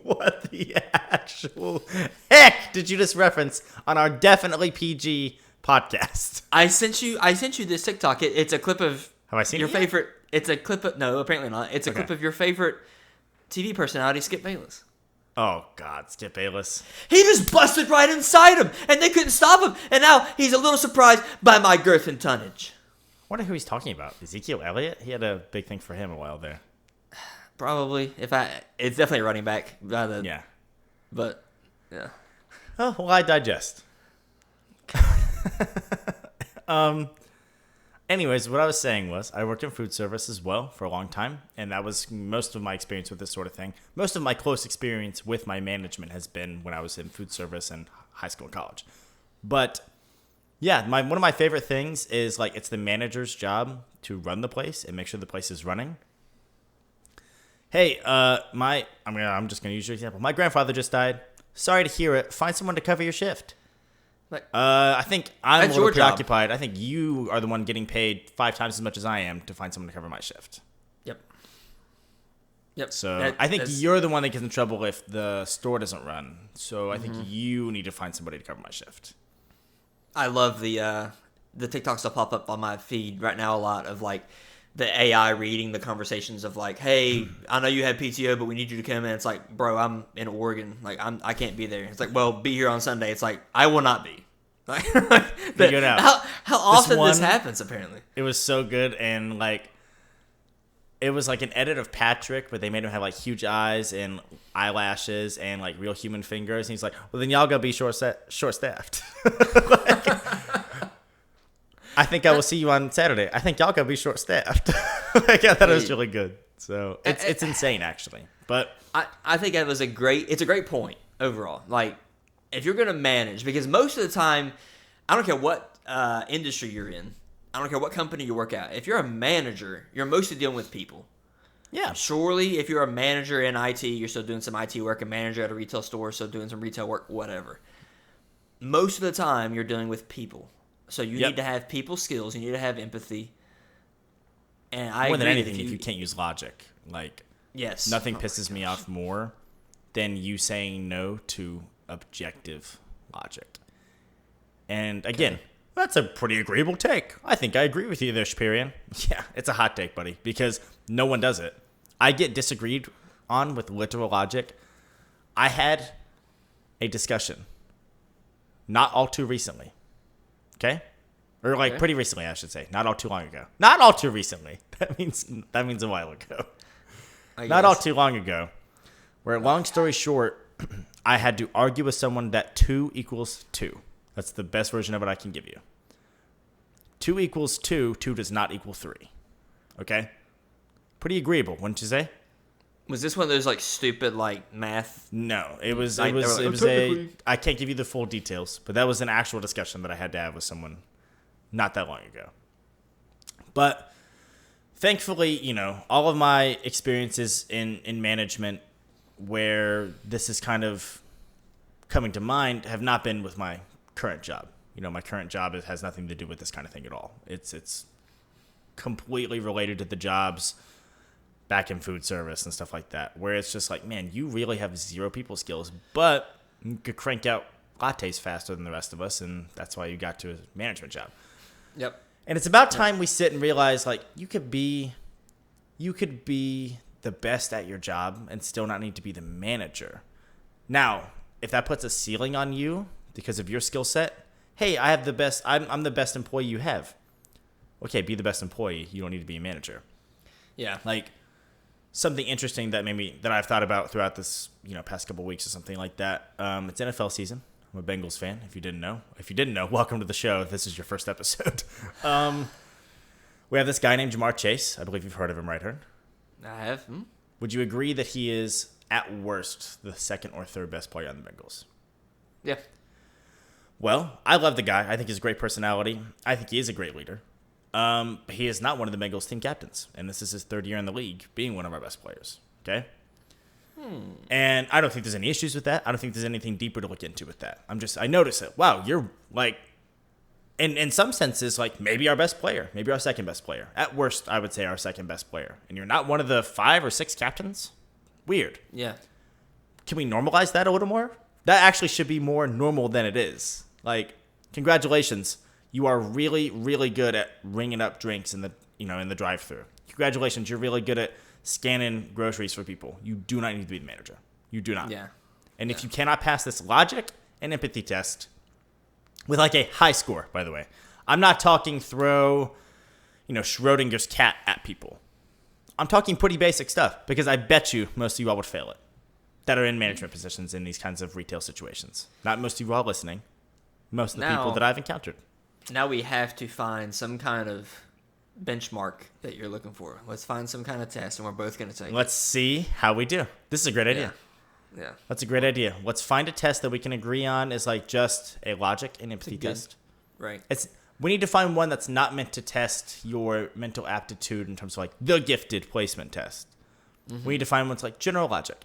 Speaker 1: What the actual heck did you just reference on our Definitely PG podcast?
Speaker 2: I sent you this TikTok. It's a clip of
Speaker 1: Have I seen
Speaker 2: your
Speaker 1: it yet?
Speaker 2: favorite. It's a clip of no, apparently not. It's a clip of your favorite TV personality, Skip Bayless.
Speaker 1: Oh, God, Skip Bayless.
Speaker 2: He just busted right inside him, and they couldn't stop him. And now he's a little surprised by my girth and tonnage.
Speaker 1: I wonder who he's talking about. Ezekiel Elliott? He had a big thing for him a while there.
Speaker 2: Probably. It's definitely a running back.
Speaker 1: Yeah.
Speaker 2: But, yeah.
Speaker 1: Oh, well, I digest. Anyways, what I was saying was I worked in food service as well for a long time, and that was most of my experience with this sort of thing. Most of my close experience with my management has been when I was in food service and high school and college. But yeah, one of my favorite things is like it's the manager's job to run the place and make sure the place is running. Hey, I'm just gonna use your example. My grandfather just died. Sorry to hear it. Find someone to cover your shift. I think I'm a little preoccupied. I think you are the one getting paid 5 times as much as I am to find someone to cover my shift.
Speaker 2: Yep.
Speaker 1: So I think you're the one that gets in trouble if the store doesn't run. So I think you need to find somebody to cover my shift.
Speaker 2: I love the the TikToks will pop up on my feed right now a lot of like the AI reading the conversations of like, hey, I know you had PTO, but we need you to come in. It's like, bro, I'm in Oregon. Like, I can't be there. It's like, well, be here on Sunday. It's like, I will not be. Like,
Speaker 1: Figure it out.
Speaker 2: How often this happens, apparently.
Speaker 1: It was so good, and like, it was like an edit of Patrick, but they made him have like huge eyes and eyelashes and like real human fingers. And he's like, well, then y'all gonna be short-staffed. Like, I think I will see you on Saturday. I think y'all gonna be short-staffed. Like, I thought it was really good. So it's insane, actually. But
Speaker 2: I think it was it's a great point overall. Like, if you're gonna manage, because most of the time, I don't care what industry you're in, I don't care what company you work at. If you're a manager, you're mostly dealing with people.
Speaker 1: yeah,
Speaker 2: Surely, if you're a manager in IT, you're still doing some IT work. A manager at a retail store, still doing some retail work, whatever. Most of the time, you're dealing with people. So you need to have people skills. You need to have empathy. And I
Speaker 1: more than
Speaker 2: agree
Speaker 1: anything, if you can't use logic, like,
Speaker 2: yes,
Speaker 1: nothing pisses me off more than you saying no to objective logic. And again, that's a pretty agreeable take. I think I agree with you there, Chaperian. Yeah, it's a hot take, buddy, because no one does it. I get disagreed on with literal logic. I had a discussion not all too recently. Okay? Or like pretty recently, I should say. Not all too long ago. Not all too recently. That means a while ago. Not all too long ago. Where, long story short, I had to argue with someone that 2 equals 2. That's the best version of it I can give you. 2 equals 2. 2 does not equal 3. Okay? Pretty agreeable, wouldn't you say?
Speaker 2: Was this one of those like stupid like math?
Speaker 1: No, it was
Speaker 2: Like,
Speaker 1: I can't give you the full details, but that was an actual discussion that I had to have with someone not that long ago. But thankfully, all of my experiences in management where this is kind of coming to mind have not been with my current job. My current job has nothing to do with this kind of thing at all. It's completely related to the jobs back in food service and stuff like that, where it's just like, man, you really have zero people skills, but you could crank out lattes faster than the rest of us, and that's why you got to a management job.
Speaker 2: Yep.
Speaker 1: And it's about time we sit and realize, like, you could be the best at your job and still not need to be the manager. Now, if that puts a ceiling on you because of your skill set, hey, I have the best. I'm the best employee you have. Okay, be the best employee. You don't need to be a manager.
Speaker 2: Yeah.
Speaker 1: Like, something interesting that I've thought about throughout this past couple weeks or something like that. It's NFL season. I'm a Bengals fan. If you didn't know, welcome to the show. If this is your first episode. We have this guy named Jamar Chase. I believe you've heard of him, right, Hearn?
Speaker 2: I have.
Speaker 1: Would you agree that he is at worst the second or third best player on the Bengals?
Speaker 2: Yeah.
Speaker 1: Well, I love the guy. I think he's a great personality. I think he is a great leader. But he is not one of the Bengals team captains, and this is his 3rd year in the league, being one of our best players. Okay? And I don't think there's any issues with that. I don't think there's anything deeper to look into with that. I notice it. Wow, you're like, in some senses, like maybe our best player, maybe our second best player. At worst, I would say our second best player. And you're not one of the 5 or 6 captains? Weird.
Speaker 2: Yeah.
Speaker 1: Can we normalize that a little more? That actually should be more normal than it is. Like, congratulations. You are really, really good at ringing up drinks in the drive-thru. Congratulations, you're really good at scanning groceries for people. You do not need to be the manager. You do not.
Speaker 2: Yeah.
Speaker 1: And if you cannot pass this logic and empathy test with like a high score, by the way, I'm not talking throw, Schrodinger's cat at people. I'm talking pretty basic stuff because I bet you most of you all would fail it that are in management positions in these kinds of retail situations. Not most of you all listening. Most of the people that I've encountered.
Speaker 2: Now we have to find some kind of benchmark that you're looking for. Let's find some kind of test, and we're both going to take
Speaker 1: Let's see how we do. This is a great idea.
Speaker 2: Yeah.
Speaker 1: That's a great idea. Let's find a test that we can agree on is like just a logic and empathy test.
Speaker 2: Right.
Speaker 1: We need to find one that's not meant to test your mental aptitude in terms of like the gifted placement test. Mm-hmm. We need to find one that's like general logic.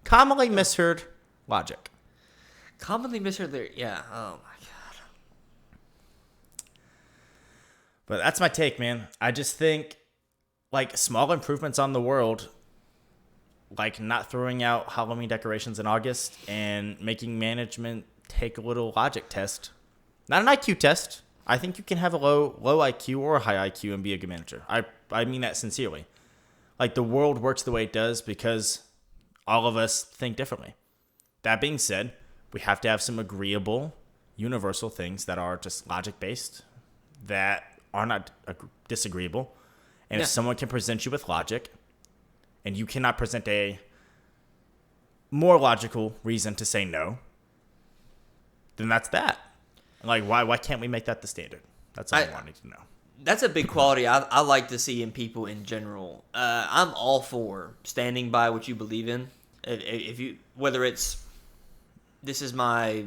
Speaker 1: Commonly misheard logic.
Speaker 2: Commonly misheard there. Yeah. Oh, my God.
Speaker 1: But that's my take, man. I just think like small improvements on the world, like not throwing out Halloween decorations in August and making management take a little logic test. Not an IQ test. I think you can have a low IQ or a high IQ and be a good manager. I mean that sincerely. Like, the world works the way it does because all of us think differently. That being said, we have to have some agreeable, universal things that are just logic-based, that are not disagreeable. And if someone can present you with logic, and you cannot present a more logical reason to say no, then that's that. Like, why can't we make that the standard? That's all I wanted to know.
Speaker 2: That's a big quality I like to see in people in general. I'm all for standing by what you believe in. If you, whether it's, this is my,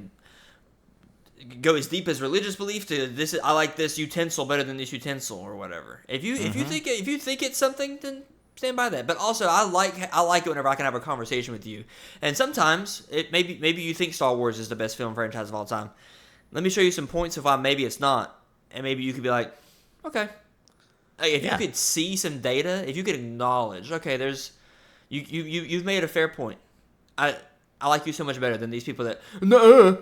Speaker 2: go as deep as religious belief to this, I like this utensil better than this utensil or whatever. If you think it's something, then stand by that. But also, I like it whenever I can have a conversation with you. And sometimes maybe you think Star Wars is the best film franchise of all time. Let me show you some points of why maybe it's not, and maybe you could be like, okay. If you could see some data, if you could acknowledge, okay, you've made a fair point. I like you so much better than these people that nuh-uh.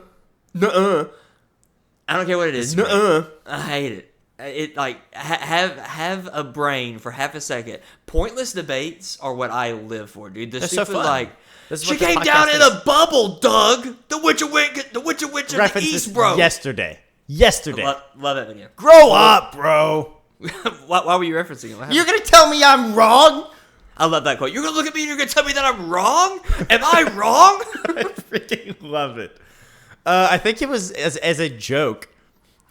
Speaker 2: I don't care what it is. Nuh-uh. I hate it. It like have a brain for half a second. Pointless debates are what I live for, dude. The stupid like. She came down in a bubble, Doug. The Witcher Witch in the East, bro.
Speaker 1: Yesterday.
Speaker 2: Love that video.
Speaker 1: Grow up, bro.
Speaker 2: Why were you referencing it?
Speaker 1: You're gonna tell me I'm wrong?
Speaker 2: I love that quote. You're gonna look at me and you're gonna tell me that I'm wrong? Am I wrong?
Speaker 1: I freaking love it. I think it was as a joke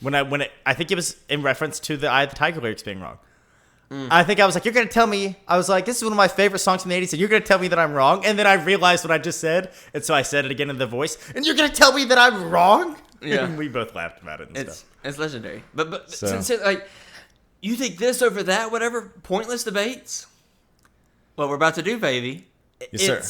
Speaker 1: I think it was in reference to the Eye of the Tiger lyrics being wrong. I think I was like, you're going to tell me, I was like, this is one of my favorite songs from the 80s, and you're going to tell me that I'm wrong? And then I realized what I just said, and so I said it again in the voice, and you're going to tell me that I'm wrong? Yeah. And we both laughed about it and stuff.
Speaker 2: It's legendary. But since like, you think this over that, whatever, pointless debates? What we're about to do, baby.
Speaker 1: Yes, sir.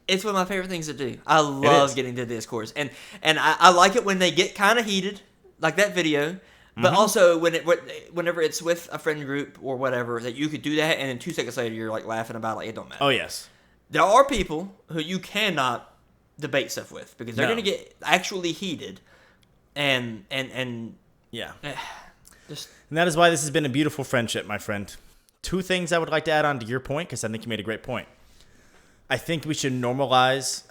Speaker 2: It's one of my favorite things to do. I love getting to discourse. And I like it when they get kind of heated, like that video. But also whenever it's with a friend group or whatever, that you could do that, and then 2 seconds later you're like laughing about it, like it don't matter.
Speaker 1: Oh yes, there
Speaker 2: are people who you cannot debate stuff with because they're going to get actually heated, and
Speaker 1: yeah. And that is why this has been a beautiful friendship, my friend. 2 things I would like to add on to your point, because I think you made a great point. I think we should normalize.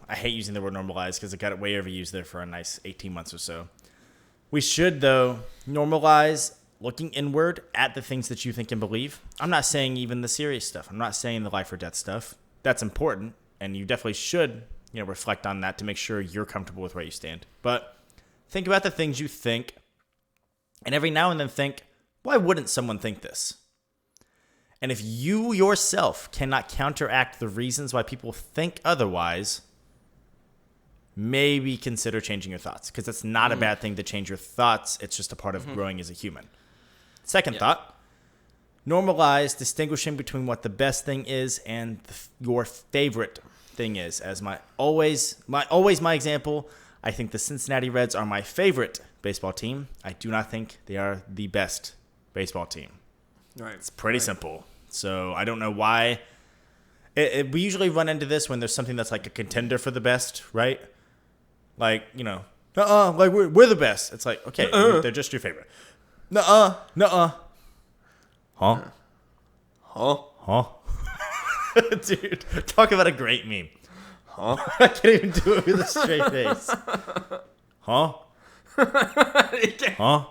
Speaker 1: I hate using the word normalize because it got it way overused there for a nice 18 months or so. We should, though, normalize looking inward at the things that you think and believe. I'm not saying even the serious stuff. I'm not saying the life or death stuff. That's important, and you definitely should, reflect on that to make sure you're comfortable with where you stand. But think about the things you think, and every now and then think, why wouldn't someone think this? And if you yourself cannot counteract the reasons why people think otherwise, maybe consider changing your thoughts, because it's not a bad thing to change your thoughts. It's just a part of growing as a human. Second thought, normalize distinguishing between what the best thing is and your favorite thing is. As my example, I think the Cincinnati Reds are my favorite baseball team. I do not think they are the best baseball team.
Speaker 2: Right.
Speaker 1: It's pretty simple. So I don't know why. We usually run into this when there's something that's like a contender for the best, right? Like, like we're the best. It's like, okay, they're just your favorite. Huh? Dude, talk about a great meme. Huh? I can't even do it with a straight face. Huh? Huh?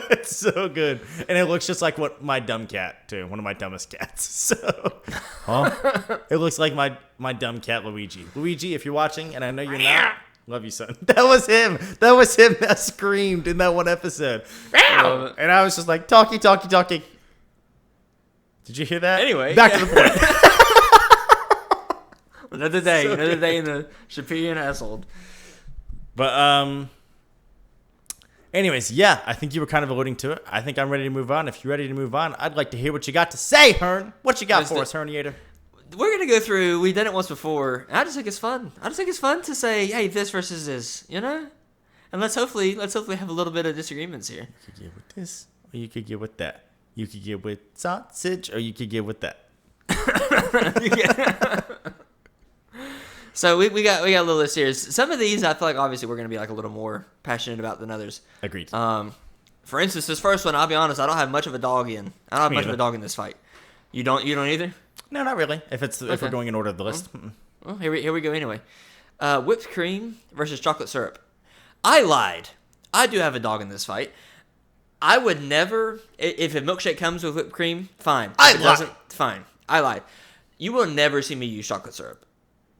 Speaker 1: It's so good. And it looks just like what my dumb cat, too. One of my dumbest cats. So, it looks like my dumb cat, Luigi. Luigi, if you're watching, and I know you're not, love you, son. That was him that screamed in that one episode. And I was just like, talkie. Did you hear that?
Speaker 2: Anyway.
Speaker 1: Back to the point.
Speaker 2: Another day in the Chaperian household.
Speaker 1: But, anyways, yeah, I think you were kind of alluding to it. I think I'm ready to move on. If you're ready to move on, I'd like to hear what you got to say, Hearn. What you got for us, Herniator?
Speaker 2: We're going to go through, we've done it once before, and I just think it's fun. To say, hey, this versus this, And let's hopefully have a little bit of disagreements here.
Speaker 1: You could get with this, or you could get with that. You could get with sausage, or you could get with that.
Speaker 2: So we got a little list here. Some of these I feel like obviously we're gonna be like a little more passionate about than others.
Speaker 1: Agreed.
Speaker 2: For instance, this first one, I'll be honest, I don't have much of a dog in. I don't have much of a dog in this fight. You don't either?
Speaker 1: No, not really. If we're going in order of the list.
Speaker 2: Well, here we go anyway. Whipped cream versus chocolate syrup. I lied. I do have a dog in this fight. I would never, if a milkshake comes with whipped cream, fine. If it doesn't, fine. I lied. You will never see me use chocolate syrup.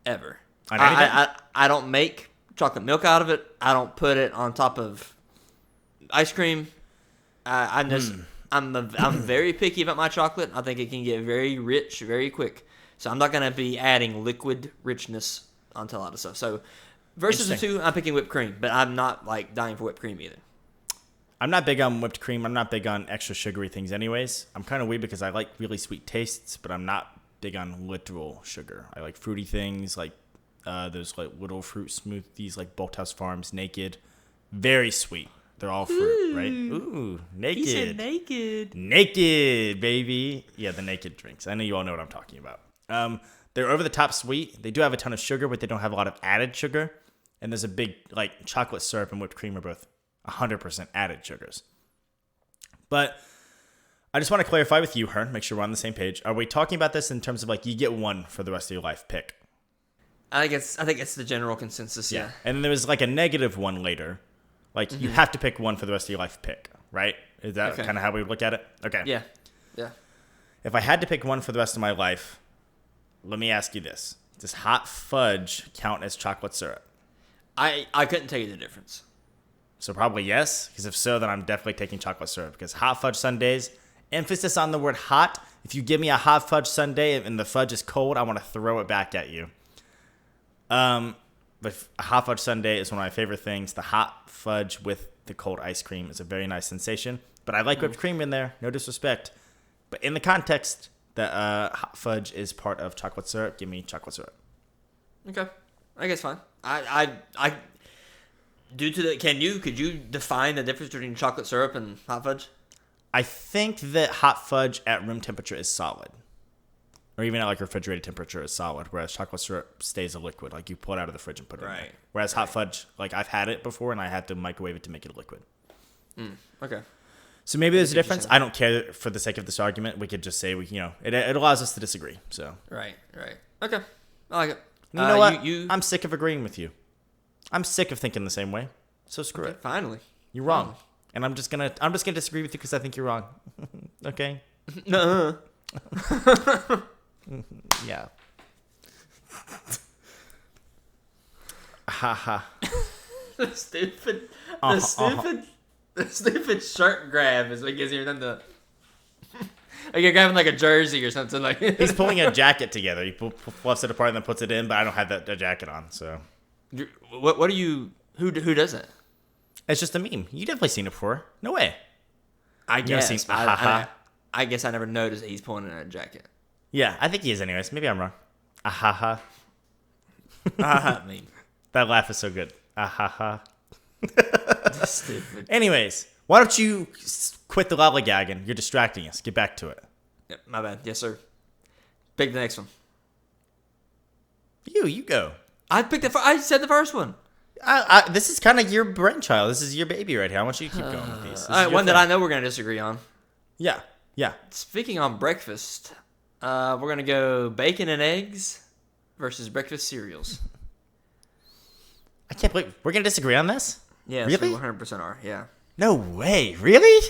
Speaker 2: Ever. I don't make chocolate milk out of it. I don't put it on top of ice cream. I'm very picky about my chocolate. I think it can get very rich very quick. So I'm not going to be adding liquid richness onto a lot of stuff. So versus the two, I'm picking whipped cream, but I'm not like dying for whipped cream either.
Speaker 1: I'm not big on whipped cream. I'm not big on extra sugary things anyways. I'm kind of weird because I like really sweet tastes, but I'm not big on literal sugar. I like fruity things like those like little fruit smoothies like Bolthouse Farms Naked. Very sweet. They're all fruit, right? Ooh, Naked.
Speaker 2: He said naked.
Speaker 1: Naked, baby. Yeah, the Naked drinks. I know you all know what I'm talking about. They're over the top sweet. They do have a ton of sugar, but they don't have a lot of added sugar. And there's a big, like, chocolate syrup and whipped cream are both 100% added sugars. But I just want to clarify with you, Hearn, make sure we're on the same page. Are we talking about this in terms of, like, you get one for the rest of your life pick?
Speaker 2: I think it's the general consensus, yeah.
Speaker 1: And then there was, like, a negative one later. Like, you have to pick one for the rest of your life pick, right? Is that kind of how we would look at it? Okay.
Speaker 2: Yeah.
Speaker 1: If I had to pick one for the rest of my life, let me ask you this. Does hot fudge count as chocolate syrup?
Speaker 2: I couldn't tell you the difference.
Speaker 1: So probably yes, because if so, then I'm definitely taking chocolate syrup. Because hot fudge sundaes, emphasis on the word hot. If you give me a hot fudge sundae and the fudge is cold, I want to throw it back at you. But a hot fudge sundae is one of my favorite things. The hot fudge with the cold ice cream is a very nice sensation. But I like whipped cream in there, no disrespect. But in the context that hot fudge is part of chocolate syrup, give me chocolate syrup.
Speaker 2: Okay, I guess fine. I due to the could you define the difference between chocolate syrup and hot fudge?
Speaker 1: I think that hot fudge at room temperature is solid. Or even at like refrigerated temperature is solid, whereas chocolate syrup stays a liquid. Like you pull it out of the fridge and put it in there. Whereas hot fudge, like I've had it before and I had to microwave it to make it a liquid.
Speaker 2: Okay.
Speaker 1: So maybe there's a difference. I don't care for the sake of this argument. We could just say it allows us to disagree. So
Speaker 2: Right. Okay. I like it.
Speaker 1: You know what? I'm sick of agreeing with you. I'm sick of thinking the same way. So screw it.
Speaker 2: Finally.
Speaker 1: You're wrong. And I'm just gonna disagree with you because I think you're wrong. Okay?
Speaker 2: No.
Speaker 1: Yeah. Ha.
Speaker 2: The stupid shirt grab is what gives you the like you're grabbing like a jersey or something like.
Speaker 1: He's pulling a jacket together. He fluffs it apart and then puts it in, but I don't have that jacket on. So,
Speaker 2: what are you? Who does it?
Speaker 1: It's just a meme. You definitely seen it before. No way.
Speaker 2: I guess. I guess I never noticed that he's pulling in a jacket.
Speaker 1: Yeah, I think he is. Anyways, maybe I'm wrong. Ahaha.
Speaker 2: Meme.
Speaker 1: That laugh is so good. Ahaha.
Speaker 2: Stupid.
Speaker 1: Anyways, why don't you quit the lollygagging? You're distracting us. Get back to it.
Speaker 2: Yep, my bad. Yes, sir. Pick the next one.
Speaker 1: You go.
Speaker 2: I said the first one.
Speaker 1: This is kind of your brainchild. This is your baby right here. I want you to keep going with these.
Speaker 2: All right, one that I know we're going to disagree on.
Speaker 1: Yeah.
Speaker 2: Speaking on breakfast, we're going to go bacon and eggs versus breakfast cereals.
Speaker 1: I can't believe we're going to disagree on this?
Speaker 2: Yeah,
Speaker 1: really?
Speaker 2: We 100% are, yeah.
Speaker 1: No way. Really?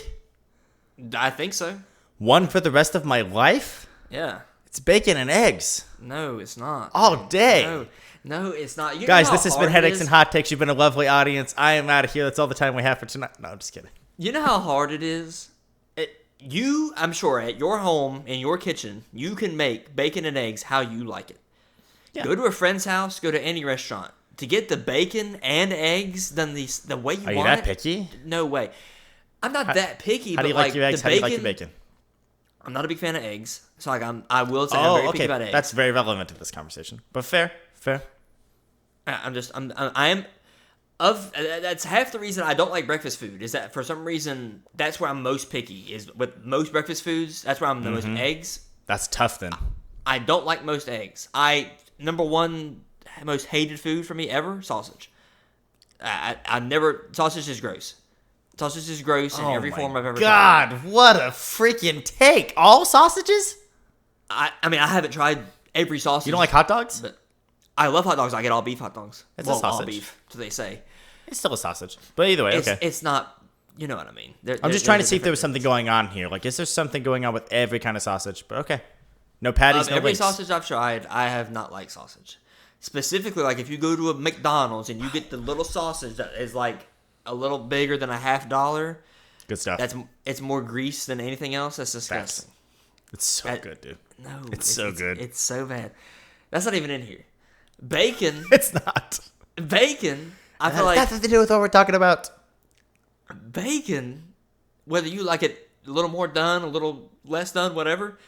Speaker 2: I think so.
Speaker 1: One for the rest of my life?
Speaker 2: Yeah.
Speaker 1: It's bacon and eggs.
Speaker 2: No, it's not.
Speaker 1: All day.
Speaker 2: No, it's not.
Speaker 1: Guys, this has been Headaches and Hot Takes. You've been a lovely audience. I am out of here. That's all the time we have for tonight. No, I'm just kidding.
Speaker 2: You know how hard it is? I'm sure, at your home, in your kitchen, you can make bacon and eggs how you like it. Yeah. Go to a friend's house, go to any restaurant. To get the bacon and eggs done the way you want it.
Speaker 1: Are you that picky?
Speaker 2: No way. I'm not that picky.
Speaker 1: How do you like your eggs? How do you like your bacon?
Speaker 2: I'm not a big fan of eggs. So I will say I'm very picky about eggs.
Speaker 1: That's very relevant to this conversation. But fair.
Speaker 2: That's half the reason I don't like breakfast food is that for some reason that's where I'm most picky is with most breakfast foods. That's where I'm the most eggs.
Speaker 1: That's tough then.
Speaker 2: I don't like most eggs. Number one, most hated food for me ever, sausage. Sausage is gross. Sausage is gross in every form I've ever tried.
Speaker 1: God, what a freaking take. All sausages?
Speaker 2: I mean, I haven't tried every sausage.
Speaker 1: You don't like hot dogs?
Speaker 2: But I love hot dogs. I get all beef hot dogs.
Speaker 1: It's a sausage.
Speaker 2: All beef, so they say.
Speaker 1: It's still a sausage. But either way, okay.
Speaker 2: It's not, you know what I mean.
Speaker 1: I'm just trying to see if there was something going on here. Like, is there something going on with every kind of sausage? But okay. No patties, no
Speaker 2: every
Speaker 1: links.
Speaker 2: sausage I've tried, I have not liked sausage. Specifically, like if you go to a McDonald's and you get the little sausage that is like a little bigger than $50.
Speaker 1: Good stuff.
Speaker 2: It's more grease than anything else. That's disgusting.
Speaker 1: It's so good, dude.
Speaker 2: No,
Speaker 1: it's so good.
Speaker 2: It's so bad. That's not even in here. Bacon.
Speaker 1: It's not.
Speaker 2: Bacon. I feel like
Speaker 1: nothing to do with what we're talking about.
Speaker 2: Bacon, whether you like it a little more done, a little less done, whatever,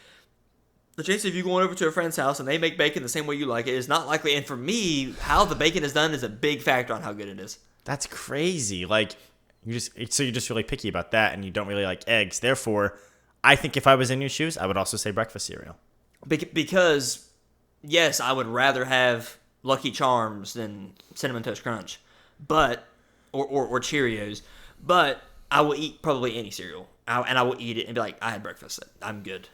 Speaker 2: the chance of you going over to a friend's house and they make bacon the same way you like it is not likely. And for me, how the bacon is done is a big factor on how good it is.
Speaker 1: That's crazy. Like, you're just really picky about that, and you don't really like eggs. Therefore, I think if I was in your shoes, I would also say breakfast cereal.
Speaker 2: Because, yes, I would rather have Lucky Charms than Cinnamon Toast Crunch, but or Cheerios. But I will eat probably any cereal, and I will eat it and be like, I had breakfast. I'm good.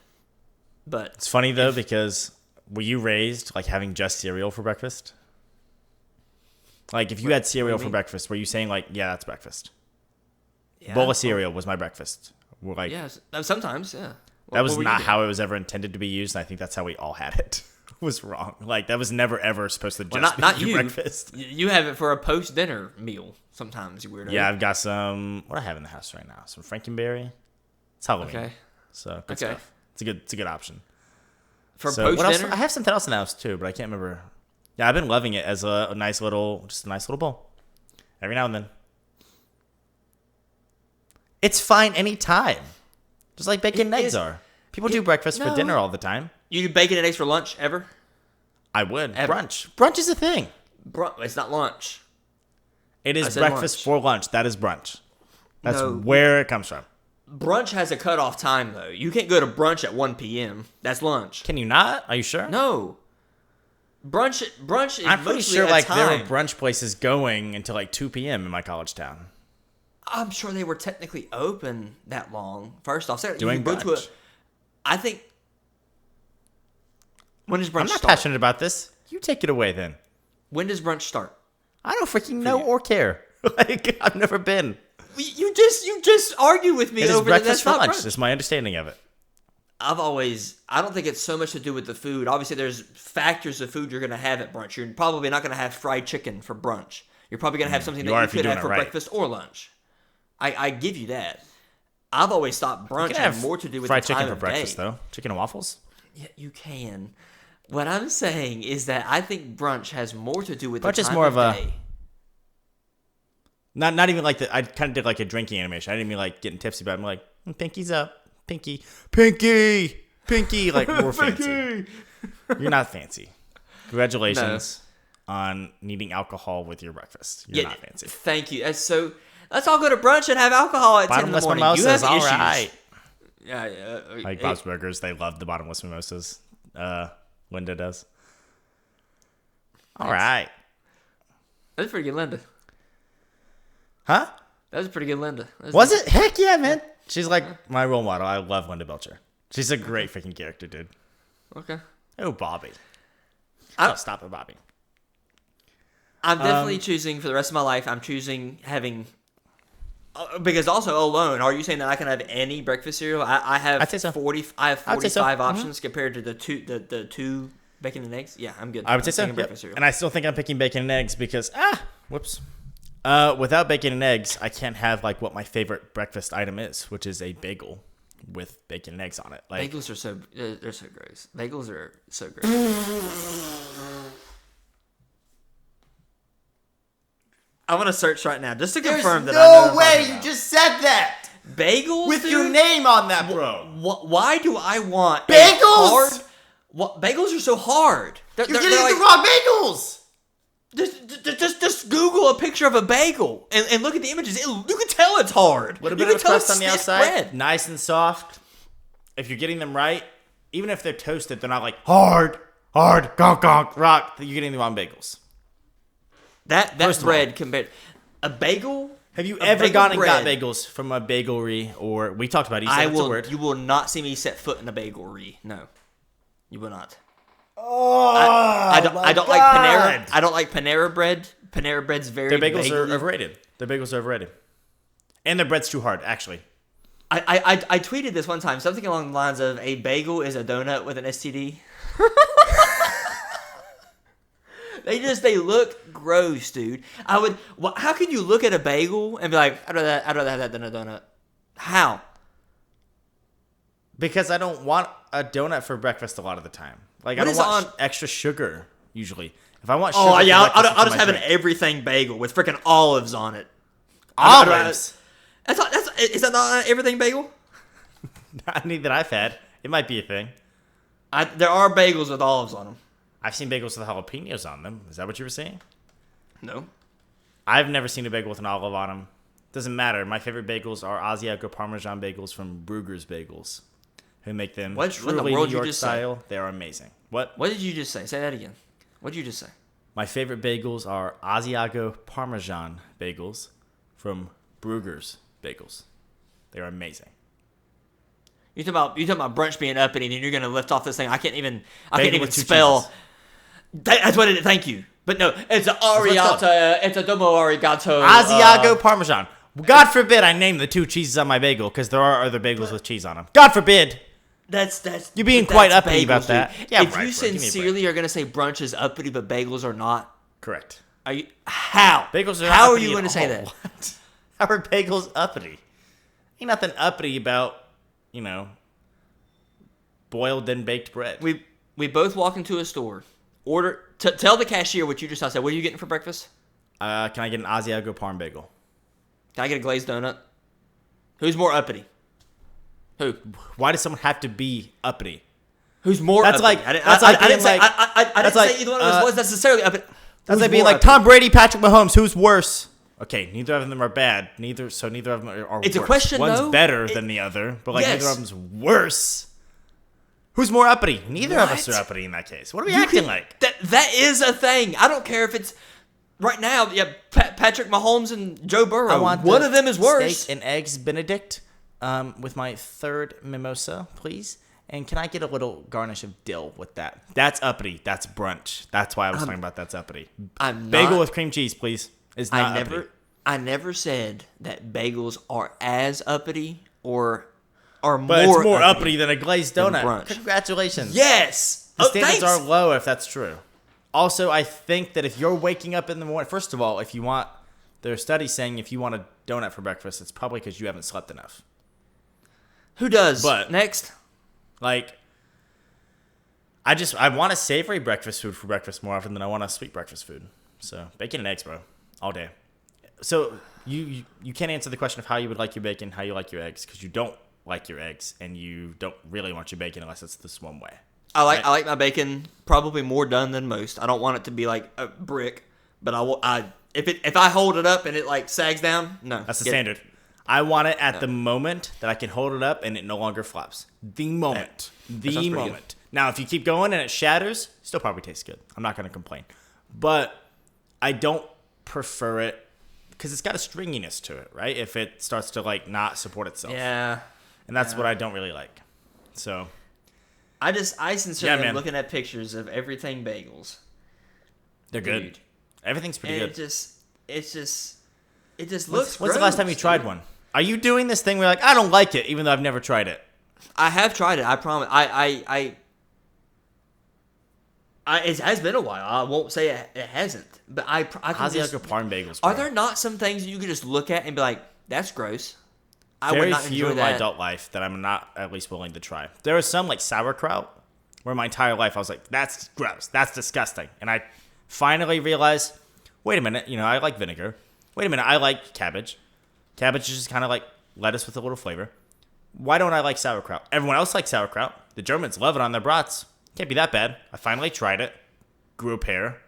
Speaker 2: But
Speaker 1: it's funny though, because were you raised like having just cereal for breakfast? Like, if you had cereal for breakfast, were you saying like, yeah, that's breakfast? Yeah, bowl of cereal was my breakfast. We're like,
Speaker 2: yeah, sometimes, yeah.
Speaker 1: That was not how it was ever intended to be used, and I think that's how we all had it. It was wrong. Like, that was never ever supposed to just be
Speaker 2: not you.
Speaker 1: Breakfast.
Speaker 2: You have it for a post-dinner meal sometimes, you weirdo.
Speaker 1: Yeah, I've got some. What do I have in the house right now? Some Frankenberry. It's Halloween. Okay. So good stuff. It's a good option.
Speaker 2: For post-dinner?
Speaker 1: I have something else in the house too, but I can't remember. Yeah, I've been loving it as a nice little bowl. Every now and then. It's fine anytime. Just like bacon and eggs are. People do breakfast for dinner all the time.
Speaker 2: You do bacon and eggs for lunch ever?
Speaker 1: I would.
Speaker 2: Ever.
Speaker 1: Brunch. Brunch is a thing.
Speaker 2: It's not lunch.
Speaker 1: It is breakfast for lunch. That is brunch. That's
Speaker 2: No.
Speaker 1: where it comes from.
Speaker 2: Brunch has a cutoff time, though. You can't go to brunch at 1 p.m. That's lunch.
Speaker 1: Can you not? Are you sure?
Speaker 2: No. Brunch is
Speaker 1: I'm pretty
Speaker 2: mostly
Speaker 1: sure
Speaker 2: a
Speaker 1: like
Speaker 2: time.
Speaker 1: there were brunch places going until like 2 p.m. in my college town.
Speaker 2: I'm sure they were technically open that long. First off,
Speaker 1: Doing brunch.
Speaker 2: I think. When does brunch start?
Speaker 1: I'm not passionate about this. You take it away then.
Speaker 2: When does brunch start?
Speaker 1: I don't freaking know or care. Like, I've never been.
Speaker 2: You just argue with me
Speaker 1: It is
Speaker 2: over
Speaker 1: breakfast for
Speaker 2: that's not
Speaker 1: lunch.
Speaker 2: brunch.
Speaker 1: That's my understanding of it.
Speaker 2: I don't think it's so much to do with the food. Obviously, there's factors of food you're going to have at brunch. You're probably not going to have fried chicken for brunch. You're probably going to have something that you could have for breakfast or lunch. I give you that. I've always thought brunch had more to do with
Speaker 1: fried
Speaker 2: the
Speaker 1: chicken
Speaker 2: time
Speaker 1: for
Speaker 2: of
Speaker 1: breakfast,
Speaker 2: day.
Speaker 1: though. Chicken and waffles?
Speaker 2: Yeah, you can. What I'm saying is that I think brunch has more to do with
Speaker 1: Brunch
Speaker 2: the
Speaker 1: is
Speaker 2: time
Speaker 1: more
Speaker 2: of
Speaker 1: of a-
Speaker 2: day.
Speaker 1: Not even like I kind of did like a drinking animation. I didn't mean like getting tipsy, but I'm like, pinky's up. Pinky. Like, more fancy. You're not fancy. Congratulations on needing alcohol with your breakfast. You're not fancy.
Speaker 2: Thank you. So let's all go to brunch and have alcohol at 10 in the morning.
Speaker 1: Mimosas,
Speaker 2: you have
Speaker 1: all
Speaker 2: issues.
Speaker 1: right.
Speaker 2: Yeah.
Speaker 1: Like Bob's Burgers, they love the bottomless mimosas. Linda does. All right.
Speaker 2: That was pretty good, Linda.
Speaker 1: Huh?
Speaker 2: That was a pretty good Linda.
Speaker 1: Was it? Heck yeah, man. She's like my role model. I love Linda Belcher. She's a great freaking character, dude.
Speaker 2: Okay.
Speaker 1: Oh, Bobby. Stop it, Bobby.
Speaker 2: I'm definitely choosing for the rest of my life. I'm choosing having because also alone. Are you saying that I can have any breakfast cereal? I have
Speaker 1: I'd say so.
Speaker 2: 45 options compared to the two bacon and eggs. Yeah, I'm good.
Speaker 1: I would say so. Yep. And I still think I'm picking bacon and eggs because without bacon and eggs, I can't have like what my favorite breakfast item is, which is a bagel with bacon and eggs on it. Like,
Speaker 2: bagels are they're so gross. Bagels are so gross. I want to search right now just to confirm that I know.
Speaker 1: No way you just said that.
Speaker 2: Bagels
Speaker 1: with your name on that, bro.
Speaker 2: Why do I want
Speaker 1: bagels?
Speaker 2: Bagels are so hard.
Speaker 1: You're getting the wrong bagels.
Speaker 2: Just Google a picture of a bagel and look at the images. You can tell it's hard.
Speaker 1: What a bit of a crust on the outside, bread. Nice and soft. If you're getting them right, even if they're toasted, they're not like hard, gonk, rock. You're getting the wrong bagels.
Speaker 2: That
Speaker 1: First of all,
Speaker 2: bread compared a bagel.
Speaker 1: have you
Speaker 2: a
Speaker 1: ever
Speaker 2: bagel
Speaker 1: gone and got
Speaker 2: bread,
Speaker 1: bagels from a bagelry? Or we talked about it. You said it's a word.
Speaker 2: You will not see me set foot in a bagelry. No, you will not.
Speaker 1: Oh,
Speaker 2: I don't like
Speaker 1: God.
Speaker 2: Panera. I don't like Panera bread. Panera bread's very
Speaker 1: Their bagels are
Speaker 2: bagel-y.
Speaker 1: overrated. Their bagels are overrated. And their bread's too hard, actually.
Speaker 2: I tweeted this one time, something along the lines of a bagel is a donut with an STD. They look gross, dude. How can you look at a bagel and be like, I'd rather have that than a donut? How?
Speaker 1: Because I don't want a donut for breakfast a lot of the time. Like,
Speaker 2: What
Speaker 1: I
Speaker 2: is
Speaker 1: don't want
Speaker 2: on-
Speaker 1: extra sugar, usually. If I want sugar
Speaker 2: Oh
Speaker 1: for
Speaker 2: yeah,
Speaker 1: breakfast,
Speaker 2: I'll
Speaker 1: it's
Speaker 2: just
Speaker 1: in
Speaker 2: have
Speaker 1: my
Speaker 2: an
Speaker 1: drink.
Speaker 2: everything bagel with freaking olives on it.
Speaker 1: Olives?
Speaker 2: Is that not an everything bagel?
Speaker 1: Not any that I've had. It might be a thing.
Speaker 2: There are bagels with olives on them.
Speaker 1: I've seen bagels with jalapenos on them. Is that what you were saying?
Speaker 2: No.
Speaker 1: I've never seen a bagel with an olive on them. Doesn't matter. My favorite bagels are Asiago Parmesan bagels from Bruegger's Bagels, who make them
Speaker 2: What in the
Speaker 1: truly
Speaker 2: world
Speaker 1: New
Speaker 2: you
Speaker 1: York
Speaker 2: just say?
Speaker 1: style. They are amazing. What?
Speaker 2: What did you just say? Say that again. What did you just say?
Speaker 1: My favorite bagels are Asiago Parmesan bagels from Bruegger's Bagels. They're amazing.
Speaker 2: You talking about brunch being uppity, and then you're gonna lift off this thing. I can't even
Speaker 1: with two
Speaker 2: spell.
Speaker 1: cheeses.
Speaker 2: That's what it is. Thank you. But no, it's a
Speaker 1: what it's called.
Speaker 2: arigato. It's a domo arigato.
Speaker 1: Asiago Parmesan. God forbid I name the two cheeses on my bagel because there are other bagels with cheese on them. God forbid.
Speaker 2: That's
Speaker 1: You're being
Speaker 2: that's
Speaker 1: quite uppity about
Speaker 2: bagels,
Speaker 1: that.
Speaker 2: dude.
Speaker 1: Yeah,
Speaker 2: if
Speaker 1: right,
Speaker 2: you
Speaker 1: bro. Give me a break.
Speaker 2: sincerely are gonna say brunch is uppity, but bagels are not,
Speaker 1: Correct.
Speaker 2: are you? How?
Speaker 1: Bagels are
Speaker 2: How are
Speaker 1: uppity
Speaker 2: you
Speaker 1: at
Speaker 2: going to say
Speaker 1: all.
Speaker 2: that?
Speaker 1: What? How are bagels uppity? Ain't nothing uppity about, boiled and baked bread.
Speaker 2: We both walk into a store, tell the cashier what you just said. What are you getting for breakfast?
Speaker 1: Can I get an Asiago Parm bagel?
Speaker 2: Can I get a glazed donut? Who's more uppity? Who?
Speaker 1: Why does someone have to be uppity?
Speaker 2: Who's more
Speaker 1: That's
Speaker 2: uppity?
Speaker 1: like-
Speaker 2: I didn't,
Speaker 1: that's
Speaker 2: I,
Speaker 1: like
Speaker 2: I didn't
Speaker 1: being
Speaker 2: say,
Speaker 1: like-
Speaker 2: I didn't
Speaker 1: that's
Speaker 2: say
Speaker 1: like,
Speaker 2: either one of us was necessarily uppity.
Speaker 1: That's
Speaker 2: Who's
Speaker 1: like being
Speaker 2: more
Speaker 1: like Tom Brady, Patrick Mahomes. Who's worse? Okay, neither of them are bad. Neither of them are
Speaker 2: It's a
Speaker 1: worse.
Speaker 2: question,
Speaker 1: One's
Speaker 2: though.
Speaker 1: better than the other, but like
Speaker 2: Yes.
Speaker 1: neither of them's worse. Who's more uppity? Neither of us
Speaker 2: What?
Speaker 1: are uppity in that case. What are we acting like?
Speaker 2: That is a thing. I don't care if it's right now. Yeah, Patrick Mahomes and Joe Burrow.
Speaker 1: I want
Speaker 2: one
Speaker 1: the
Speaker 2: of them is worse.
Speaker 1: Steak and eggs Benedict with my third mimosa, please. And can I get a little garnish of dill with that? That's uppity. That's brunch. That's why I was talking about that's uppity.
Speaker 2: I'm
Speaker 1: Bagel
Speaker 2: not-
Speaker 1: with cream cheese, please. Is not uppity.
Speaker 2: I never said that bagels are as uppity or are
Speaker 1: But
Speaker 2: more
Speaker 1: it's more uppity than a glazed
Speaker 2: than
Speaker 1: donut.
Speaker 2: brunch.
Speaker 1: Congratulations.
Speaker 2: Yes.
Speaker 1: The standards
Speaker 2: thanks.
Speaker 1: are low if that's true. Also, I think that if you're waking up in the morning, first of all, if you want, there are studies saying if you want a donut for breakfast, it's probably because you haven't slept enough.
Speaker 2: Who does?
Speaker 1: But-
Speaker 2: Next.
Speaker 1: Like, I want a savory breakfast food for breakfast more often than I want a sweet breakfast food. So, bacon and eggs, bro. All day. So, you can't answer the question of how you would like your bacon, how you like your eggs, because you don't like your eggs, and you don't really want your bacon unless it's this one way.
Speaker 2: I like my bacon probably more done than most. I don't want it to be like a brick, but if I hold it up and it like sags down, no.
Speaker 1: That's the
Speaker 2: Get it.
Speaker 1: standard. I want it at the moment that I can hold it up and it no longer flops. The moment.
Speaker 2: sounds
Speaker 1: The
Speaker 2: pretty
Speaker 1: moment. Now, if you keep going and it shatters, still probably tastes good. I'm not going to complain. But I don't prefer it because it's got a stringiness to it, right? If it starts to like not support itself.
Speaker 2: Yeah.
Speaker 1: And that's what I don't really like. So,
Speaker 2: I sincerely
Speaker 1: Yeah, man.
Speaker 2: am looking at pictures of everything bagels.
Speaker 1: they're good.
Speaker 2: Dude.
Speaker 1: Everything's pretty
Speaker 2: And
Speaker 1: good.
Speaker 2: it just looks
Speaker 1: When's the last time you
Speaker 2: gross,
Speaker 1: tried
Speaker 2: dude.
Speaker 1: one? Are you doing this thing where you're like, I don't like it, even though I've never tried it?
Speaker 2: I have tried it. I promise. It has been a while. I won't say it hasn't, but I can just.
Speaker 1: Asiago Parm bagels.
Speaker 2: Are
Speaker 1: bro.
Speaker 2: there not some things you could just look at and be like, "That's gross"? I
Speaker 1: Very
Speaker 2: would not
Speaker 1: few
Speaker 2: enjoy
Speaker 1: in my
Speaker 2: that.
Speaker 1: adult life that I'm not at least willing to try. There are some like sauerkraut where my entire life I was like, that's gross, that's disgusting. And I finally realized, wait a minute, I like vinegar. Wait a minute, I like cabbage. Cabbage is just kind of like lettuce with a little flavor. Why don't I like sauerkraut? Everyone else likes sauerkraut. The Germans love it on their brats. Can't be that bad. I finally tried it. Grew a pair.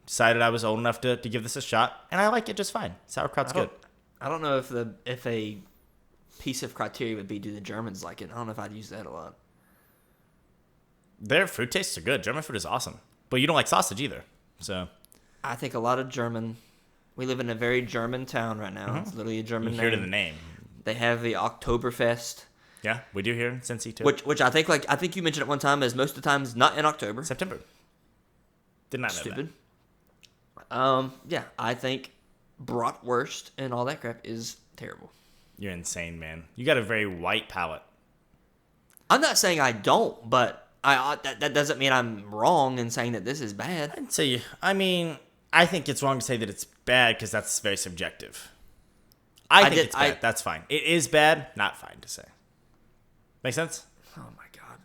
Speaker 1: Decided I was old enough to give this a shot. And I like it just fine. Sauerkraut's good.
Speaker 2: I don't know if a piece of criteria would be, do the Germans like it? I don't know if I'd use that a lot.
Speaker 1: Their food tastes are good. German food is awesome. But you don't like sausage either. So
Speaker 2: I think a lot of German. We live in a very German town right now. It's literally a German
Speaker 1: You
Speaker 2: name.
Speaker 1: hear the name.
Speaker 2: They have the Oktoberfest.
Speaker 1: Yeah, we do here in Cincy too.
Speaker 2: Which I think you mentioned at one time is most of the times not in October.
Speaker 1: September. Did not know
Speaker 2: Stupid. Yeah, I think bratwurst and all that crap is terrible.
Speaker 1: You're insane, man. You got a very white palate.
Speaker 2: I'm not saying I don't, but that doesn't mean I'm wrong in saying that this is bad.
Speaker 1: I'd say, I mean, I think it's wrong to say that it's bad because that's very subjective. I think it's bad. That's fine. It is bad, not fine to say. Make sense?
Speaker 2: Oh my god.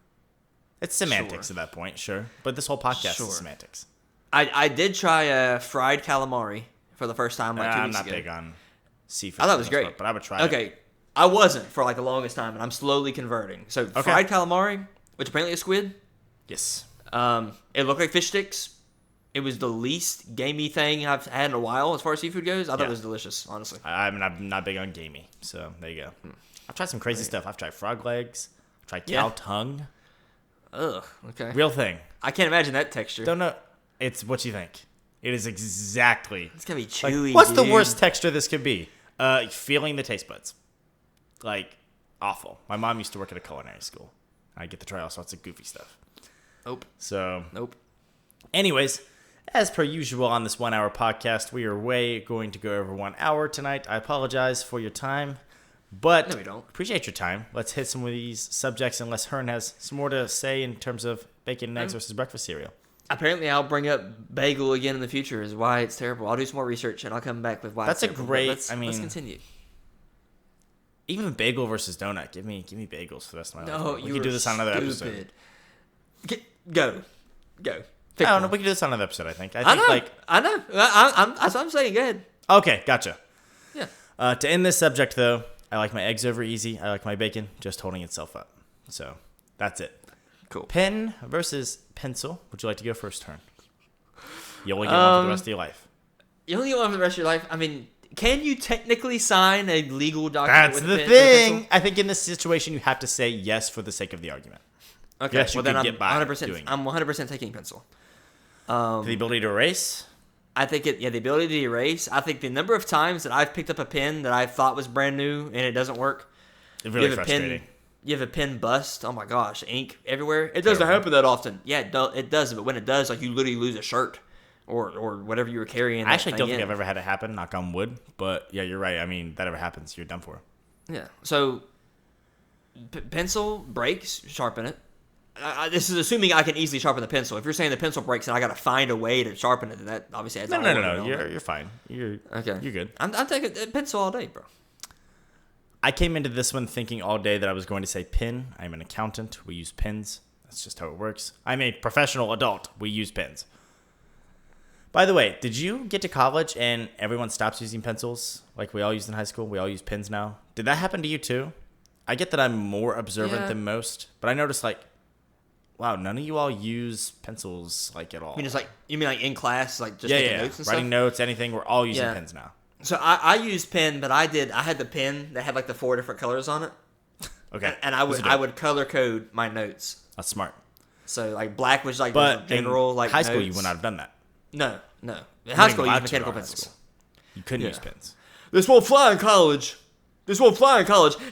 Speaker 1: It's semantics at that point, sure. But this whole podcast
Speaker 2: Sure.
Speaker 1: is semantics.
Speaker 2: I did try fried calamari for the first time like 2
Speaker 1: I'm
Speaker 2: weeks
Speaker 1: not
Speaker 2: ago.
Speaker 1: big on seafood.
Speaker 2: I thought it was
Speaker 1: for the most
Speaker 2: great.
Speaker 1: part, but I would try it.
Speaker 2: Okay, I wasn't for like the longest time, and I'm slowly converting. So fried calamari, which apparently is squid.
Speaker 1: Yes.
Speaker 2: It looked like fish sticks. It was the least gamey thing I've had in a while as far as seafood goes. I thought it was delicious, honestly.
Speaker 1: I'm not big on gamey, so there you go. I've tried some crazy stuff. I've tried frog legs. I've tried cow tongue.
Speaker 2: Ugh. Okay.
Speaker 1: Real thing.
Speaker 2: I can't imagine that texture.
Speaker 1: Don't know. It's what you think. It is exactly.
Speaker 2: It's gonna be
Speaker 1: Like,
Speaker 2: chewy.
Speaker 1: what's the
Speaker 2: dude.
Speaker 1: worst texture this could be? Feeling the taste buds. Like, awful. My mom used to work at a culinary school. I get to try all sorts of goofy stuff.
Speaker 2: Nope.
Speaker 1: So,
Speaker 2: Nope.
Speaker 1: anyways, as per usual on this 1 hour podcast, we are going to go over 1 hour tonight. I apologize for your time, but
Speaker 2: No, we don't.
Speaker 1: appreciate your time. Let's hit some of these subjects unless Hearn has some more to say in terms of bacon and eggs versus breakfast cereal.
Speaker 2: Apparently, I'll bring up bagel again in the future. Is why it's terrible. I'll do some more research and I'll come back with why.
Speaker 1: That's
Speaker 2: it's
Speaker 1: a
Speaker 2: terrible.
Speaker 1: great-
Speaker 2: But let's,
Speaker 1: I mean-
Speaker 2: let's continue.
Speaker 1: Even bagel versus donut. Give me bagels for the rest of my
Speaker 2: No,
Speaker 1: life. We
Speaker 2: you
Speaker 1: can do this on another episode.
Speaker 2: Go.
Speaker 1: I don't know. We can do this on another episode. I think.
Speaker 2: I
Speaker 1: I
Speaker 2: know.
Speaker 1: think like
Speaker 2: That's what I'm saying. Go ahead.
Speaker 1: okay, gotcha.
Speaker 2: Yeah.
Speaker 1: To end this subject, though, I like my eggs over easy. I like my bacon just holding itself up. So that's it.
Speaker 2: Cool.
Speaker 1: Pen versus pencil. Would you like to go first, Turn? You only get one for the rest of your life.
Speaker 2: You only get one for the rest of your life. I mean, can you technically sign a legal document
Speaker 1: That's
Speaker 2: with
Speaker 1: the
Speaker 2: a pen, with a
Speaker 1: thing.
Speaker 2: pencil?
Speaker 1: I think in this situation, you have to say yes for the sake of the argument.
Speaker 2: Okay.
Speaker 1: Yes, you
Speaker 2: well, then
Speaker 1: could
Speaker 2: I'm
Speaker 1: get by
Speaker 2: 100%.
Speaker 1: doing it.
Speaker 2: I'm 100% taking pencil.
Speaker 1: The ability to erase.
Speaker 2: I think the ability to erase. I think the number of times that I've picked up a pen that I thought was brand new and it doesn't work.
Speaker 1: It's really
Speaker 2: you have
Speaker 1: frustrating.
Speaker 2: A pen, you have a pen bust. Oh my gosh, ink everywhere. It doesn't
Speaker 1: Terrible.
Speaker 2: happen that often. Yeah, it does. But when it does, like you literally lose a shirt or whatever you were carrying.
Speaker 1: I actually don't think I've ever had it happen. Knock on wood. But yeah, you're right. I mean, that ever happens, you're done for.
Speaker 2: Yeah. So pencil breaks, sharpen it. This is assuming I can easily sharpen the pencil. If you're saying the pencil breaks and I got to find a way to sharpen it, then that obviously adds
Speaker 1: No. You're fine. You're good.
Speaker 2: I'm taking a pencil all day, bro.
Speaker 1: I came into this one thinking all day that I was going to say pen. I'm an accountant. We use pens. That's just how it works. I'm a professional adult. We use pens. By the way, did you get to college and everyone stops using pencils like we all used in high school? We all use pens now. Did that happen to you too? I get that I'm more observant than most, but I noticed like, wow, none of you all use pencils like at all.
Speaker 2: I mean, you mean like in class, like just
Speaker 1: yeah,
Speaker 2: taking
Speaker 1: yeah.
Speaker 2: notes and
Speaker 1: Writing
Speaker 2: stuff?
Speaker 1: notes, anything. We're all using
Speaker 2: Yeah.
Speaker 1: pens now.
Speaker 2: So I used pen, but I had the pen that had like the 4 different colors on it.
Speaker 1: Okay.
Speaker 2: And I would color code my notes.
Speaker 1: That's smart.
Speaker 2: So like black was like
Speaker 1: But
Speaker 2: the general
Speaker 1: in
Speaker 2: like
Speaker 1: high school,
Speaker 2: notes.
Speaker 1: you would not have done that.
Speaker 2: No. In
Speaker 1: You
Speaker 2: high
Speaker 1: weren't
Speaker 2: school, you
Speaker 1: allowed
Speaker 2: used
Speaker 1: to
Speaker 2: mechanical
Speaker 1: in high
Speaker 2: pencils.
Speaker 1: school. You couldn't
Speaker 2: Yeah.
Speaker 1: use pens.
Speaker 2: This won't fly in college.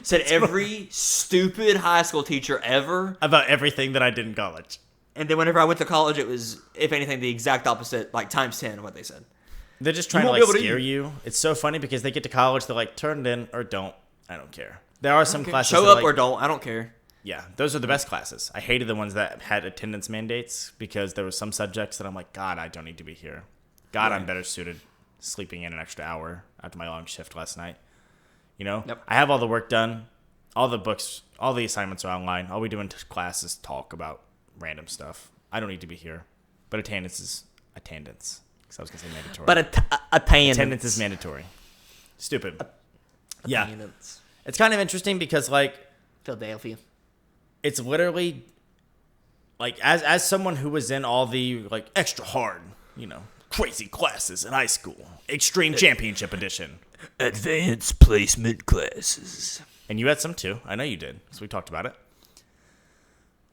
Speaker 2: Said every stupid high school teacher ever.
Speaker 1: About everything that I did in college.
Speaker 2: And then whenever I went to college, it was, if anything, the exact opposite, like times 10 of what they said.
Speaker 1: They're just trying to
Speaker 2: won't
Speaker 1: like
Speaker 2: be able to
Speaker 1: scare you. It's so funny because they get to college, they're like, turn it in or don't. I don't care. There are some classes
Speaker 2: Show
Speaker 1: that,
Speaker 2: up
Speaker 1: like,
Speaker 2: or don't. I don't care.
Speaker 1: yeah, those are the best classes. I hated the ones that had attendance mandates because there were some subjects that I'm like, God, I don't need to be here. God, I'm better suited sleeping in an extra hour after my long shift last night. You know?
Speaker 2: Yep.
Speaker 1: I have all the work done. All the books, all the assignments are online. All we do in class is talk about random stuff. I don't need to be here. But attendance is attendance. Because I was going to say mandatory.
Speaker 2: But
Speaker 1: attendance is mandatory. Stupid. Yeah.
Speaker 2: Attendance.
Speaker 1: It's kind of interesting because, like,
Speaker 2: Philadelphia.
Speaker 1: it's literally like as someone who was in all the like extra hard, crazy classes in high school, extreme championship edition,
Speaker 2: Advanced placement classes.
Speaker 1: and you had some too. I know you did, because we talked about it.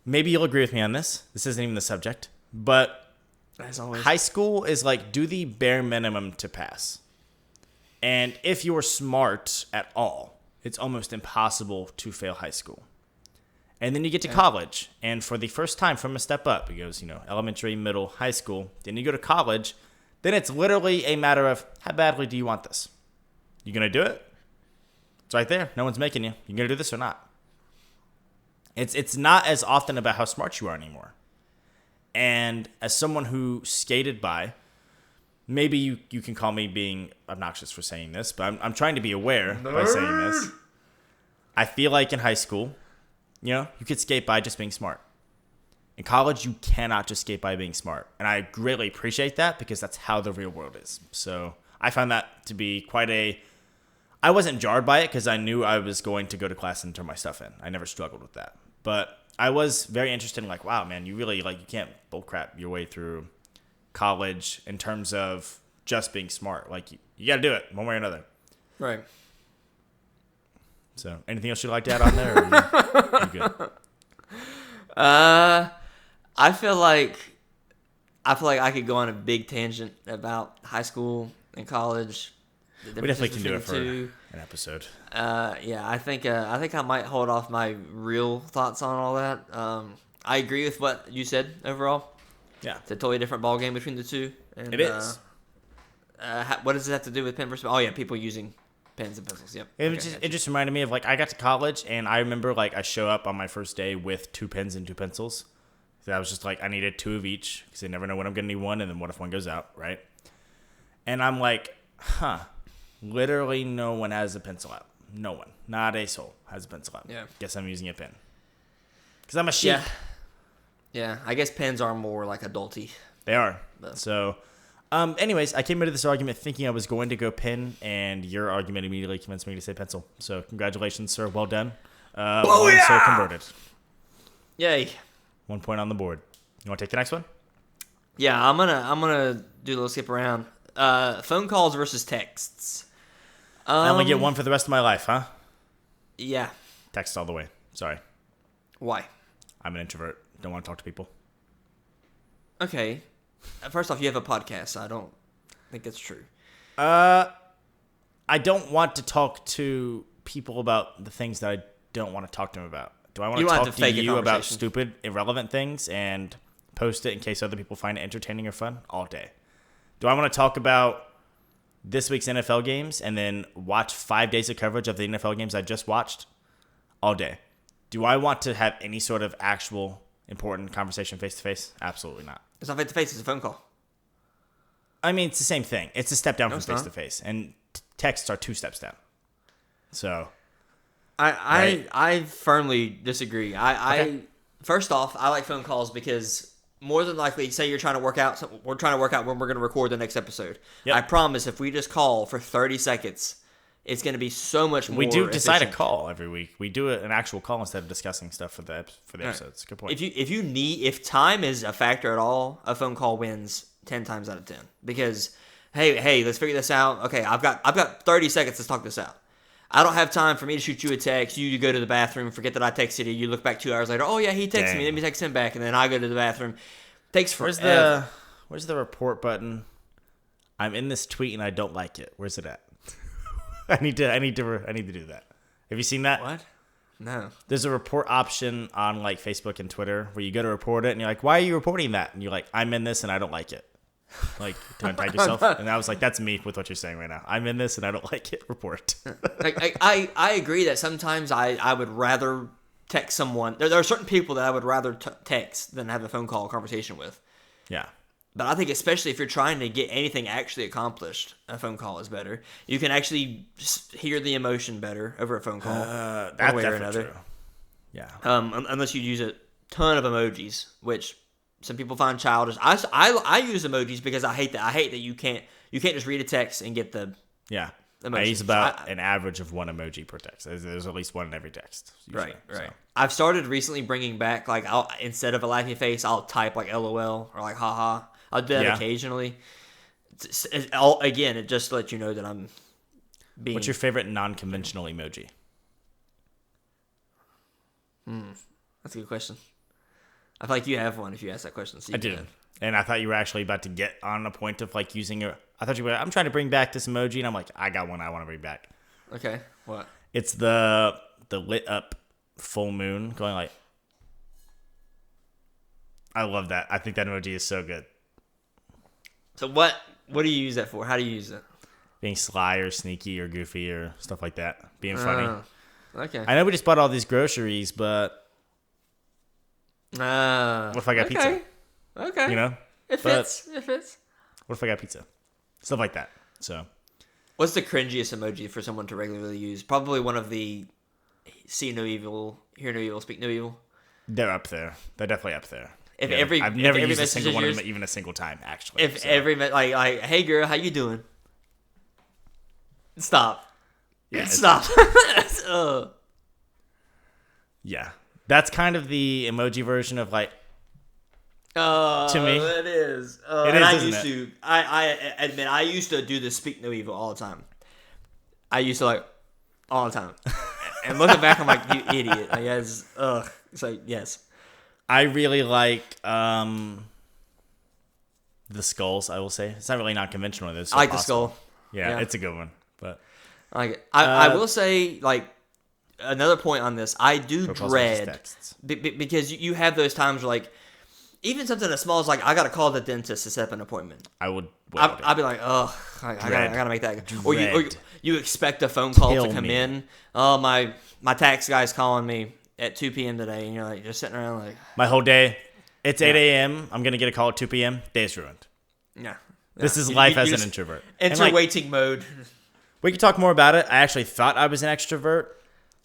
Speaker 1: Maybe you'll agree with me on this. This isn't even the subject, but
Speaker 2: As always.
Speaker 1: High school is like do the bare minimum to pass. And if you're smart at all, it's almost impossible to fail high school. And then you get to college, and for the first time from a step up, it goes, elementary, middle, high school. Then you go to college. Then it's literally a matter of how badly do you want this? You gonna do it? It's right there. No one's making you. You gonna do this or not? It's not as often about how smart you are anymore. And as someone who skated by, maybe you can call me being obnoxious for saying this, but I'm trying to be aware by saying this. I feel like in high school, you could skate by just being smart. In college, you cannot just skate by being smart. And I greatly appreciate that because that's how the real world is. So I found that to be I wasn't jarred by it because I knew I was going to go to class and turn my stuff in. I never struggled with that. But I was very interested in wow, man, you really, you can't bullcrap your way through college in terms of just being smart. You got to do it one way or another.
Speaker 2: Right.
Speaker 1: So, anything else you'd like to add on there? Or you good?
Speaker 2: I feel like I could go on a big tangent about high school and college.
Speaker 1: We definitely can do it for an episode.
Speaker 2: I think I might hold off my real thoughts on all that. I agree with what you said overall.
Speaker 1: Yeah,
Speaker 2: it's a totally different ball game between the two. And,
Speaker 1: it is.
Speaker 2: What does it have to do with pen versus? Oh yeah, people using pens and pencils. Yep.
Speaker 1: It just reminded me of I got to college and I remember I show up on my first day with 2 pens and 2 pencils. So I was just I needed 2 of each because I never know when I'm gonna need one, and then what if one goes out, right? And I'm literally no one has a pencil out. No one, not a soul, has a pencil out.
Speaker 2: Yeah.
Speaker 1: Guess I'm using a pen because I'm a sheep.
Speaker 2: Yeah. I guess pens are more adulty.
Speaker 1: They are. So. Anyways, I came into this argument thinking I was going to go pen, and your argument immediately convinced me to say pencil. So, congratulations, sir. Well done. So converted.
Speaker 2: Yay.
Speaker 1: 1 point on the board. You want to take the next one?
Speaker 2: Yeah, I'm gonna do a little skip around. Phone calls versus texts.
Speaker 1: I only get one for the rest of my life, huh?
Speaker 2: Yeah.
Speaker 1: Text all the way. Sorry.
Speaker 2: Why?
Speaker 1: I'm an introvert. Don't want to talk to people.
Speaker 2: Okay. First off, you have a podcast, so I don't think that's true.
Speaker 1: I don't want to talk to people about the things that I don't want to talk to them about. Do I want to talk to you about stupid, irrelevant things and post it in case other people find it entertaining or fun? All day. Do I want to talk about this week's NFL games and then watch 5 days of coverage of the NFL games I just watched? All day. Do I want to have any sort of actual important conversation face-to-face? Absolutely not.
Speaker 2: It's not face-to-face, it's a phone call.
Speaker 1: I mean, it's the same thing. It's a step down from face-to-face. And texts are 2 steps down. So...
Speaker 2: I firmly disagree. First off, I like phone calls because more than likely, say you're trying to work out, we're trying to work out when we're going to record the next episode. Yep. I promise if we just call for 30 seconds, it's going to be so much more efficient.
Speaker 1: Decide a call every week. We do an actual call instead of discussing stuff for the episodes. Good point.
Speaker 2: If time is a factor at all, a phone call wins 10 times out of 10 because hey, let's figure this out. Okay, I've got 30 seconds to talk this out. I don't have time for me to shoot you a text, you to go to the bathroom, forget that I texted you, you look back 2 hours later, oh yeah, he texted me, let me text him back, and then I go to the bathroom. Takes forever.
Speaker 1: Where's the report button? I'm in this tweet and I don't like it. Where's it at? I need to do that. Have you seen that?
Speaker 2: What? No.
Speaker 1: There's a report option on Facebook and Twitter where you go to report it and you're like, why are you reporting that? And you're like, I'm in this and I don't like it. To untie yourself. And I was like, that's me with what you're saying right now. I'm in this and I don't like it. Report.
Speaker 2: I agree that sometimes I would rather text someone. There are certain people that I would rather text than have a phone call conversation with.
Speaker 1: Yeah.
Speaker 2: But I think especially if you're trying to get anything actually accomplished, a phone call is better. You can actually just hear the emotion better over a phone call.
Speaker 1: That's definitely true. Yeah.
Speaker 2: Unless you use a ton of emojis, which some people find childish. I use emojis because I hate that. I hate that you can't just read a text and get the
Speaker 1: emotions. I use about an average of 1 emoji per text. There's at least 1 in every text. Usually,
Speaker 2: right. So. I've started recently bringing back I'll instead of a laughing face, I'll type LOL or haha. I'll do that occasionally. Again, it just lets you know that I'm being.
Speaker 1: What's your favorite non-conventional emoji?
Speaker 2: That's a good question. I feel like you have one if you ask that question. So
Speaker 1: I do. And I thought you were actually about to get on a point of like using your. I thought you were. I'm trying to bring back this emoji, and I'm like, I got one I want to bring back.
Speaker 2: Okay. What?
Speaker 1: It's the lit up full moon going like. I love that. I think that emoji is so good.
Speaker 2: So what do you use that for? How do you use it?
Speaker 1: Being sly or sneaky or goofy or stuff like that. Being funny.
Speaker 2: Okay.
Speaker 1: I know we just bought all these groceries, but what if I got pizza?
Speaker 2: Okay.
Speaker 1: You know?
Speaker 2: It fits.
Speaker 1: What if I got pizza? Stuff like that. So.
Speaker 2: What's the cringiest emoji for someone to regularly use? Probably one of the see no evil, hear no evil, speak no evil.
Speaker 1: They're up there. They're definitely up there.
Speaker 2: I've
Speaker 1: never used a single one of them even a single time, actually.
Speaker 2: Like, hey girl, how you doing? Stop.
Speaker 1: Yeah,
Speaker 2: Stop.
Speaker 1: Yeah. That's kind of the emoji version of like. To me,
Speaker 2: it is. I admit, I used to do the speak no evil all the time. I used to like all the time. And looking back, I'm like, you idiot. Like, yes. It's like, yes.
Speaker 1: I really like the skulls. I will say it's not really non-conventional. It's so
Speaker 2: I like
Speaker 1: possible.
Speaker 2: the skull.
Speaker 1: Yeah, it's a good one. But
Speaker 2: I like it. I will say, like, another point on this. I do dread because you have those times where, like, even something as small as like I gotta call the dentist to set up an appointment. I'd be like, oh, I gotta make that. Or you expect a phone call to come in. Oh, my tax guy's calling me at 2 p.m. today, and you're like just sitting around like
Speaker 1: my whole day. It's 8 a.m. I'm gonna get a call at 2 p.m. Day's ruined.
Speaker 2: Yeah.
Speaker 1: This is life as an introvert.
Speaker 2: Enter waiting mode.
Speaker 1: We could talk more about it. I actually thought I was an extrovert.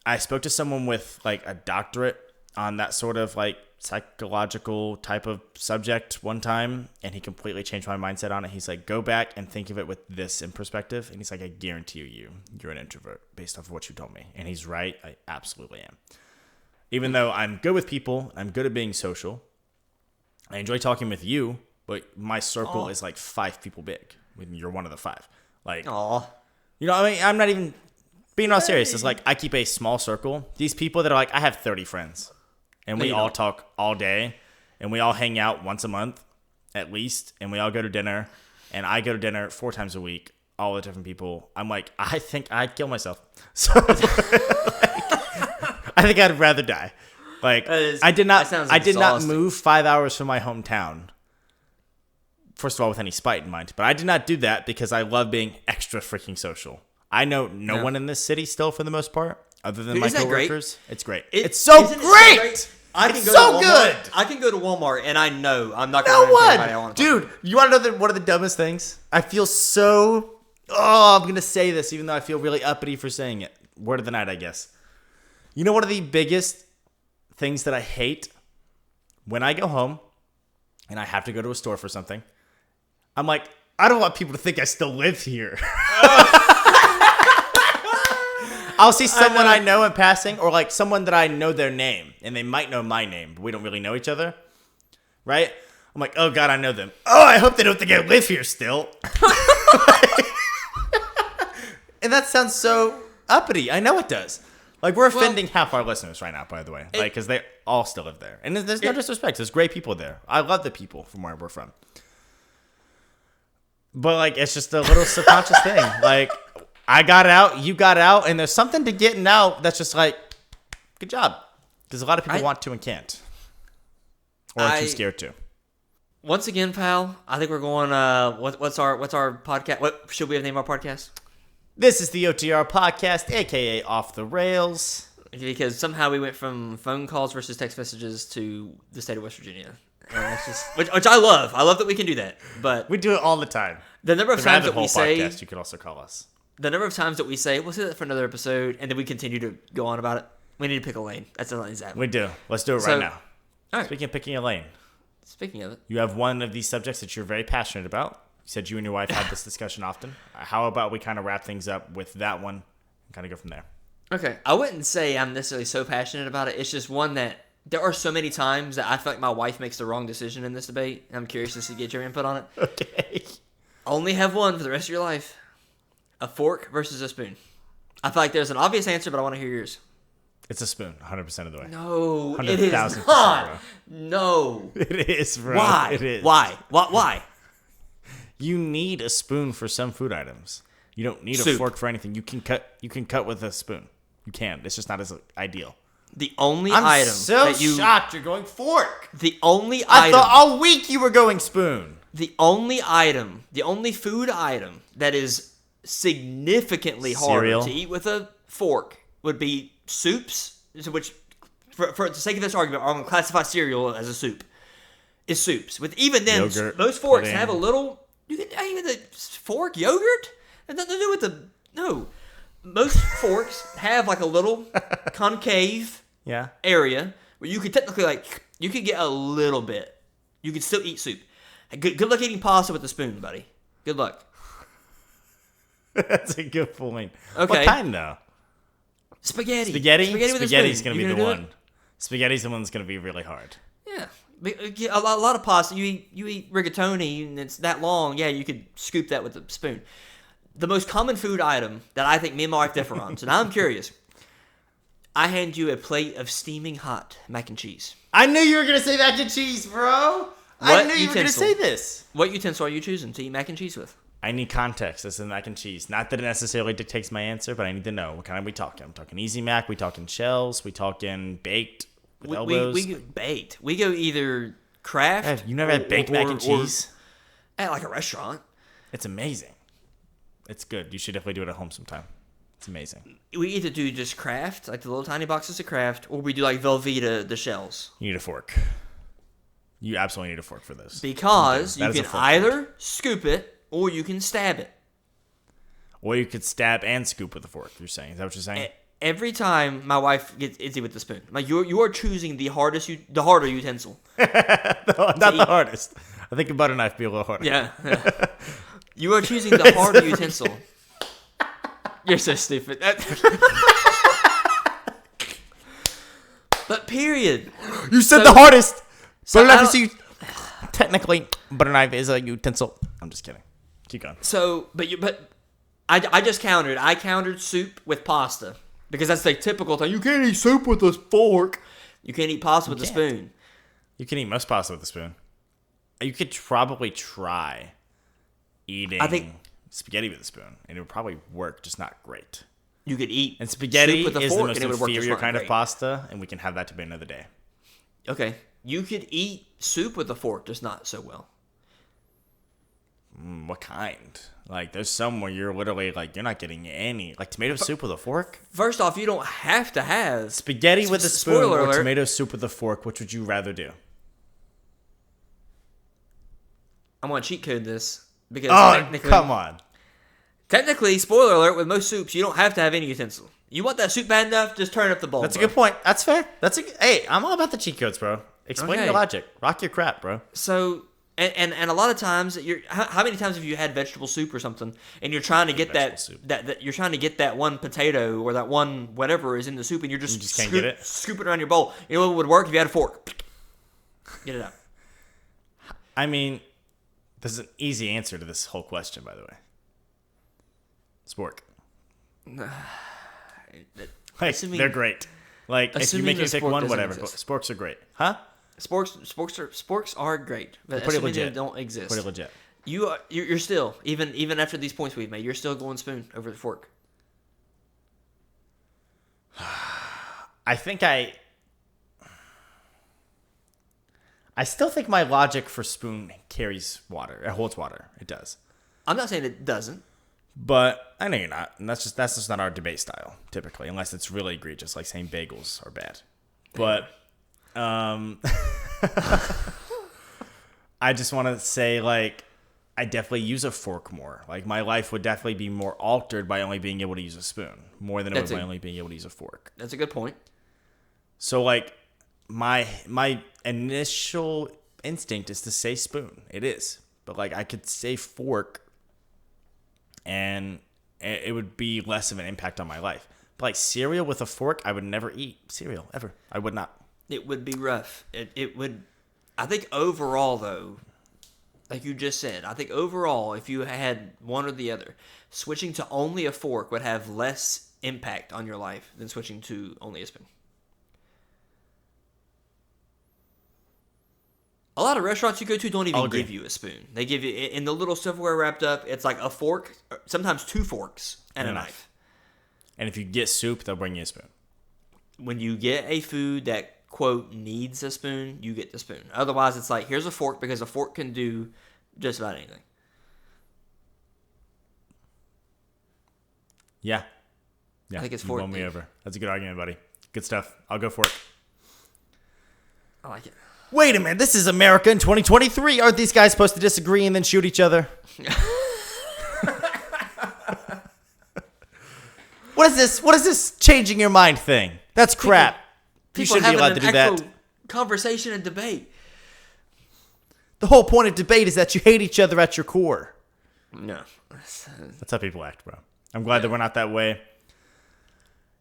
Speaker 1: I spoke to someone with like a doctorate on that sort of like psychological type of subject one time, and he completely changed my mindset on it. He's like, go back and think of it with this in perspective, and he's like, I guarantee you're an introvert based off of what you told me. And he's right. I absolutely am. Even though I'm good with people, I'm good at being social, I enjoy talking with you, but my circle is like 5 people big when you're one of the 5. Like, you know, I mean, I'm not even being all serious. It's like I keep a small circle. These people that are like, I have 30 friends. And we all talk all day, and we all hang out once a month, at least, and we all go to dinner, and I go to dinner 4 times a week, all with different people. I'm like, I think I'd kill myself. So, I think I'd rather die. Like, I did not move 5 hours from my hometown. First of all, with any spite in mind, but I did not do that because I love being extra freaking social. I know no one in this city still, for the most part. Other than my coworkers, it's great. It's so great. It's so good.
Speaker 2: I can go to Walmart and I know I'm not
Speaker 1: going
Speaker 2: to
Speaker 1: anybody I want to. Dude, you want to know one of the dumbest things? I feel so. Oh, I'm gonna say this, even though I feel really uppity for saying it. Word of the night, I guess. You know, one of the biggest things that I hate when I go home and I have to go to a store for something. I'm like, I don't want people to think I still live here. I'll see someone I know in passing, or like someone that I know their name, and they might know my name, but we don't really know each other, right? I'm like, oh God, I know them. Oh, I hope they don't think I live here still. And that sounds so uppity. I know it does. Like, we're offending half our listeners right now, by the way, like, because they all still live there, and there's no disrespect. There's great people there. I love the people from where we're from, but like, it's just a little subconscious thing, like. I got out, you got out, and there's something to getting out that's just like, good job. Because a lot of people want to and can't. Or are too scared to.
Speaker 2: Once again, pal, I think we're going, what's our podcast? What should we have named our podcast?
Speaker 1: This is the OTR podcast, a.k.a. Off the Rails.
Speaker 2: Because somehow we went from phone calls versus text messages to the state of West Virginia. And that's just, which I love. I love that we can do that. But
Speaker 1: we do it all the time.
Speaker 2: The number of times that we say...
Speaker 1: podcast, you could also call us.
Speaker 2: The number of times that we say, we'll say that for another episode, and then we continue to go on about it. We need to pick a lane. That's the lane, Zach.
Speaker 1: We do. Let's do it right now.
Speaker 2: All right.
Speaker 1: Speaking of picking a lane.
Speaker 2: Speaking of it.
Speaker 1: You have one of these subjects that you're very passionate about. You said you and your wife had this discussion often. How about we kind of wrap things up with that one and kind of go from there?
Speaker 2: Okay. I wouldn't say I'm necessarily so passionate about it. It's just one that there are so many times that I feel like my wife makes the wrong decision in this debate. I'm curious to get your input on it.
Speaker 1: Okay.
Speaker 2: Only have one for the rest of your life. A fork versus a spoon. I feel like there's an obvious answer, but I want to hear yours.
Speaker 1: It's a spoon, 100% of the way.
Speaker 2: No, it is
Speaker 1: 100,000%,
Speaker 2: not.
Speaker 1: bro.
Speaker 2: No.
Speaker 1: It is, bro.
Speaker 2: Why?
Speaker 1: It is.
Speaker 2: Why? Why?
Speaker 1: You need a spoon for some food items. You don't need a
Speaker 2: Soup.
Speaker 1: fork for anything. You can cut with a spoon. You can. It's just not as ideal.
Speaker 2: The only
Speaker 1: I'm
Speaker 2: item
Speaker 1: so
Speaker 2: that you
Speaker 1: shocked you're going fork.
Speaker 2: the only
Speaker 1: I
Speaker 2: item
Speaker 1: thought all week you were going spoon.
Speaker 2: the only food item that is significantly harder
Speaker 1: Cereal.
Speaker 2: to eat with a fork would be soups, which for the sake of this argument, I'm going to classify cereal as a soup. Is soups. With even then,
Speaker 1: Yogurt,
Speaker 2: most forks
Speaker 1: pudding.
Speaker 2: have a little. You can even the fork yogurt. It has nothing to do with the no. Most forks have like a little concave
Speaker 1: Yeah.
Speaker 2: area where you could technically you could get a little bit. You could still eat soup. Good luck eating pasta with a spoon, buddy. Good luck.
Speaker 1: That's a good point.
Speaker 2: Okay.
Speaker 1: What kind though?
Speaker 2: Spaghetti.
Speaker 1: Spaghetti?
Speaker 2: with a
Speaker 1: Spaghetti's
Speaker 2: spoon.
Speaker 1: going to
Speaker 2: You
Speaker 1: be the
Speaker 2: gonna do
Speaker 1: one. Spaghetti's the one that's going to be really hard.
Speaker 2: it? Yeah. A lot of pasta. You eat rigatoni and it's that long. Yeah, you could scoop that with a spoon. The most common food item that I think me and my wife differ on. So now I'm curious. I hand you a plate of steaming hot mac and cheese.
Speaker 1: I knew you were going to say mac and cheese, bro. I
Speaker 2: What
Speaker 1: knew you were going to
Speaker 2: utensil?
Speaker 1: say this.
Speaker 2: What utensil are you choosing to eat mac and cheese with?
Speaker 1: I need context as to mac and cheese. Not that it necessarily dictates my answer, but I need to know. What kind are we talking? I'm talking easy mac. We talking shells. We talking baked with elbows.
Speaker 2: We go baked. We go either Kraft.
Speaker 1: Hey, you never had baked mac and cheese?
Speaker 2: At like a restaurant.
Speaker 1: It's amazing. It's good. You should definitely do it at home sometime. It's amazing.
Speaker 2: We either do just Kraft, like the little tiny boxes of Kraft, or we do like Velveeta, the shells.
Speaker 1: You need a fork. You absolutely need a fork for this.
Speaker 2: Because
Speaker 1: That
Speaker 2: you
Speaker 1: is a
Speaker 2: can
Speaker 1: fork
Speaker 2: either scoop it or you can stab it.
Speaker 1: Or you could stab and scoop with a fork, you're saying. Is that what you're saying?
Speaker 2: Every time my wife gets itchy with the spoon, like you are choosing the harder utensil.
Speaker 1: Not the hardest. I think a butter knife would be a little harder.
Speaker 2: Yeah. You are choosing the harder utensil. You're so stupid. But period.
Speaker 1: You said
Speaker 2: So-
Speaker 1: the hardest.
Speaker 2: so
Speaker 1: Butter
Speaker 2: I
Speaker 1: knife is
Speaker 2: don't-
Speaker 1: technically butter knife is a utensil. I'm just kidding. Keep going.
Speaker 2: So, but I just countered. I countered soup with pasta because that's the typical thing. You can't eat soup with a fork. You can't eat pasta with a
Speaker 1: can't.
Speaker 2: spoon.
Speaker 1: You can eat most pasta with a spoon. You could probably try eating
Speaker 2: I think-
Speaker 1: spaghetti with a spoon, and it would probably work, just not great.
Speaker 2: You could eat
Speaker 1: And spaghetti
Speaker 2: soup with a
Speaker 1: is the
Speaker 2: fork
Speaker 1: most
Speaker 2: and it would work just
Speaker 1: inferior
Speaker 2: fine.
Speaker 1: kind of
Speaker 2: Great.
Speaker 1: pasta, and we can have that to be another day.
Speaker 2: Okay, you could eat soup with a fork, just not so well.
Speaker 1: What kind? Like, there's some where you're literally like you're not getting any, like tomato soup with a fork.
Speaker 2: First off, you don't have to have
Speaker 1: Spaghetti with a spoon
Speaker 2: Spoiler
Speaker 1: or
Speaker 2: alert.
Speaker 1: tomato soup with a fork. Which would you rather do?
Speaker 2: I'm gonna cheat code this because
Speaker 1: Oh, come on!
Speaker 2: Technically, spoiler alert, with most soups, you don't have to have any utensil. You want that soup bad enough? Just turn up the bowl.
Speaker 1: That's a
Speaker 2: bro.
Speaker 1: good point. That's fair. Hey, I'm all about the cheat codes, bro. Explain
Speaker 2: Okay.
Speaker 1: your logic. Rock your crap, bro.
Speaker 2: So, and a lot of times, how many times have you had vegetable soup or something, and you're trying to get
Speaker 1: Vegetable
Speaker 2: that,
Speaker 1: soup.
Speaker 2: that you're trying to get that one potato or that one whatever is in the soup, and you're just,
Speaker 1: You just can't get it?
Speaker 2: scoop it around your bowl. You know what would work if you had a fork? Get it out.
Speaker 1: I mean, there's an easy answer to this whole question, by the way. Spork. Like,
Speaker 2: Assuming-
Speaker 1: they're great. Like, if you
Speaker 2: assuming
Speaker 1: make me
Speaker 2: the
Speaker 1: pick
Speaker 2: spork
Speaker 1: one,
Speaker 2: doesn't
Speaker 1: whatever.
Speaker 2: exist.
Speaker 1: Sporks are great. Huh?
Speaker 2: Sporks are great, but
Speaker 1: Pretty
Speaker 2: assuming they
Speaker 1: legit.
Speaker 2: don't exist.
Speaker 1: Pretty legit.
Speaker 2: You're still even after these points we've made, you're still going spoon over the fork.
Speaker 1: I think I still think my logic for spoon carries water. It holds water. It does.
Speaker 2: I'm not saying it doesn't.
Speaker 1: But I know you're not. And that's just not our debate style, typically, unless it's really egregious, like saying bagels are bad. But I just want to say, like, I definitely use a fork more. Like, my life would definitely be more altered by only being able to use a spoon, more than it would by only being able to use a fork.
Speaker 2: That's a good point.
Speaker 1: So, like, my initial instinct is to say spoon. It is. But, like, I could say fork, and it would be less of an impact on my life. But, like, cereal with a fork, I would never eat cereal, ever. I would not.
Speaker 2: It would be rough. It would. I think overall, though, like you just said, I think overall, if you had one or the other, switching to only a fork would have less impact on your life than switching to only a spoon. A lot of restaurants you go to don't even give you a spoon. They give you, in the little silverware wrapped up, it's like a fork, sometimes 2 forks, and a knife.
Speaker 1: And if you get soup, they'll bring you a spoon.
Speaker 2: When you get a food that, quote, needs a spoon, you get the spoon. Otherwise, it's like, here's a fork, because a fork can do just about anything.
Speaker 1: Yeah.
Speaker 2: I think it's
Speaker 1: you
Speaker 2: fork.
Speaker 1: won me over. That's a good argument, buddy. Good stuff. I'll go for it.
Speaker 2: I like it.
Speaker 1: Wait a minute. This is America in 2023. Aren't these guys supposed to disagree and then shoot each other? What is this? What is this changing your mind thing? That's crap. You shouldn't be allowed to do that.
Speaker 2: Conversation and debate.
Speaker 1: The whole point of debate is that you hate each other at your core.
Speaker 2: No.
Speaker 1: That's how people act, bro. I'm glad that we're not that way.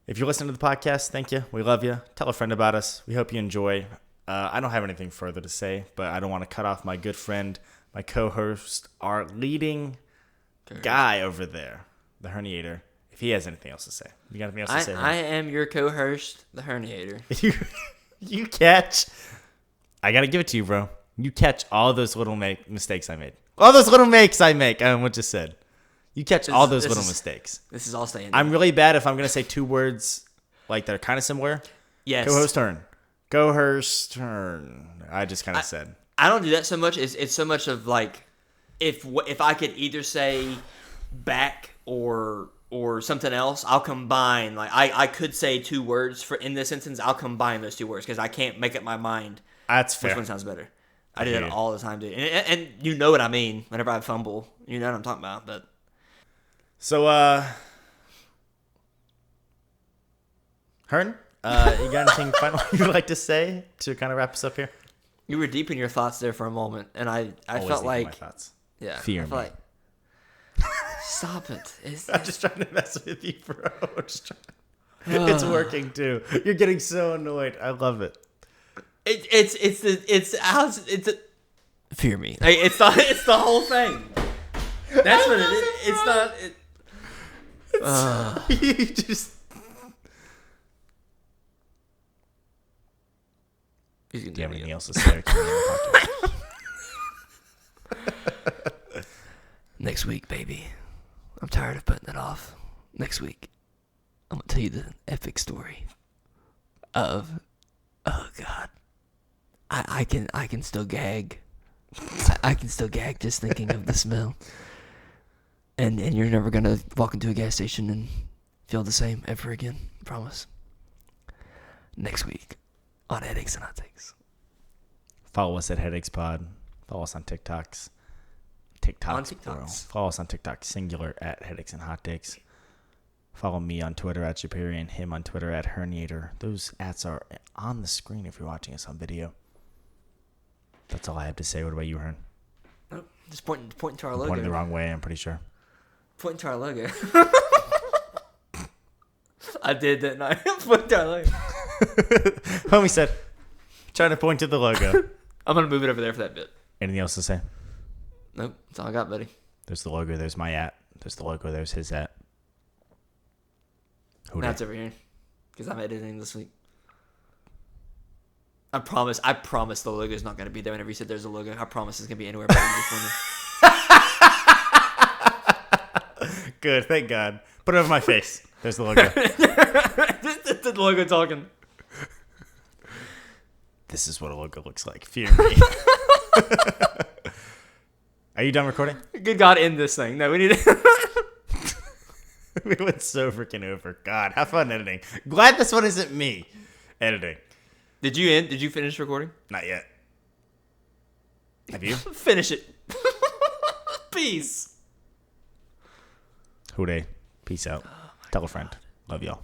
Speaker 1: If you're listening to the podcast, thank you. We love you. Tell a friend about us. We hope you enjoy. I don't have anything further to say, but I don't want to cut off my good friend, my co-host, our leading guy over there, the herniator, if he has anything else to say. You got anything else to say?
Speaker 2: I am your co-host, the herniator.
Speaker 1: You catch. I got to give it to you, bro. You catch all those little mistakes I made. All those little makes I make. What just said. You catch all those little mistakes.
Speaker 2: This is all staying.
Speaker 1: I'm really bad if I'm going to say 2 words like that are kind of similar.
Speaker 2: Yes.
Speaker 1: Co-host turn. Co-host turn. I just kind of said.
Speaker 2: I don't do that so much. It's so much of like, if I could either say back or something else, I'll combine. Like I could say 2 words for in this instance. I'll combine those 2 words because I can't make up my mind.
Speaker 1: That's fair.
Speaker 2: Which one sounds better? I do that all the time, dude. And you know what I mean. Whenever I fumble, you know what I'm talking about. But
Speaker 1: so, Hearn, you got anything final you'd like to say to kind of wrap us up here?
Speaker 2: You were deep in your thoughts there for a moment, and I
Speaker 1: Always
Speaker 2: felt
Speaker 1: deep in
Speaker 2: like
Speaker 1: my thoughts.
Speaker 2: Yeah,
Speaker 1: Fear
Speaker 2: I feel
Speaker 1: me.
Speaker 2: like stop it.
Speaker 1: I'm just trying to mess with you, bro. It's working too. You're getting so annoyed. I love it.
Speaker 2: Fear me. Like, it's the whole thing. That's what it is. It's not.
Speaker 1: You just. Do you have anything else to say?
Speaker 2: Next week, baby. I'm tired of putting it off. Next week, I'm gonna tell you the epic story of. Oh God. I can still gag. I can still gag just thinking of the smell. And you're never gonna walk into a gas station and feel the same ever again. I promise. Next week on Headaches and Hot Takes.
Speaker 1: Follow us at Headaches Pod. Follow us on TikToks.
Speaker 2: On TikToks.
Speaker 1: Follow us on TikTok, singular, at Headaches and Hot Takes. Follow me on Twitter at Chaperian, him on Twitter at Herniator. Those ats are on the screen if you're watching us on video. That's all I have to say. What about you, Hern?
Speaker 2: Nope. Just pointing to our logo.
Speaker 1: Pointing the wrong way, I'm pretty sure.
Speaker 2: Pointing to our logo. I did, didn't I? Pointing to our logo.
Speaker 1: Homie said, trying to point to the logo.
Speaker 2: I'm going to move it over there for that bit.
Speaker 1: Anything else to say?
Speaker 2: Nope. That's all I got, buddy.
Speaker 1: There's the logo. There's my at. There's the logo. There's his at.
Speaker 2: Matt's over here. Because I'm editing this week. I promise the logo's not going to be there whenever you said there's a logo. I promise it's going to be anywhere but in the corner.
Speaker 1: Good. Thank God. Put it over my face. There's the logo.
Speaker 2: The logo talking.
Speaker 1: This is what a logo looks like. Fear me. Are you done recording?
Speaker 2: Good God, end this thing. No, we need to...
Speaker 1: We went so freaking over. God, have fun editing. Glad this one isn't me editing.
Speaker 2: Did you finish recording?
Speaker 1: Not yet. Have you?
Speaker 2: Finish it. Peace.
Speaker 1: Hooday. Peace out. Tell a friend. Love y'all.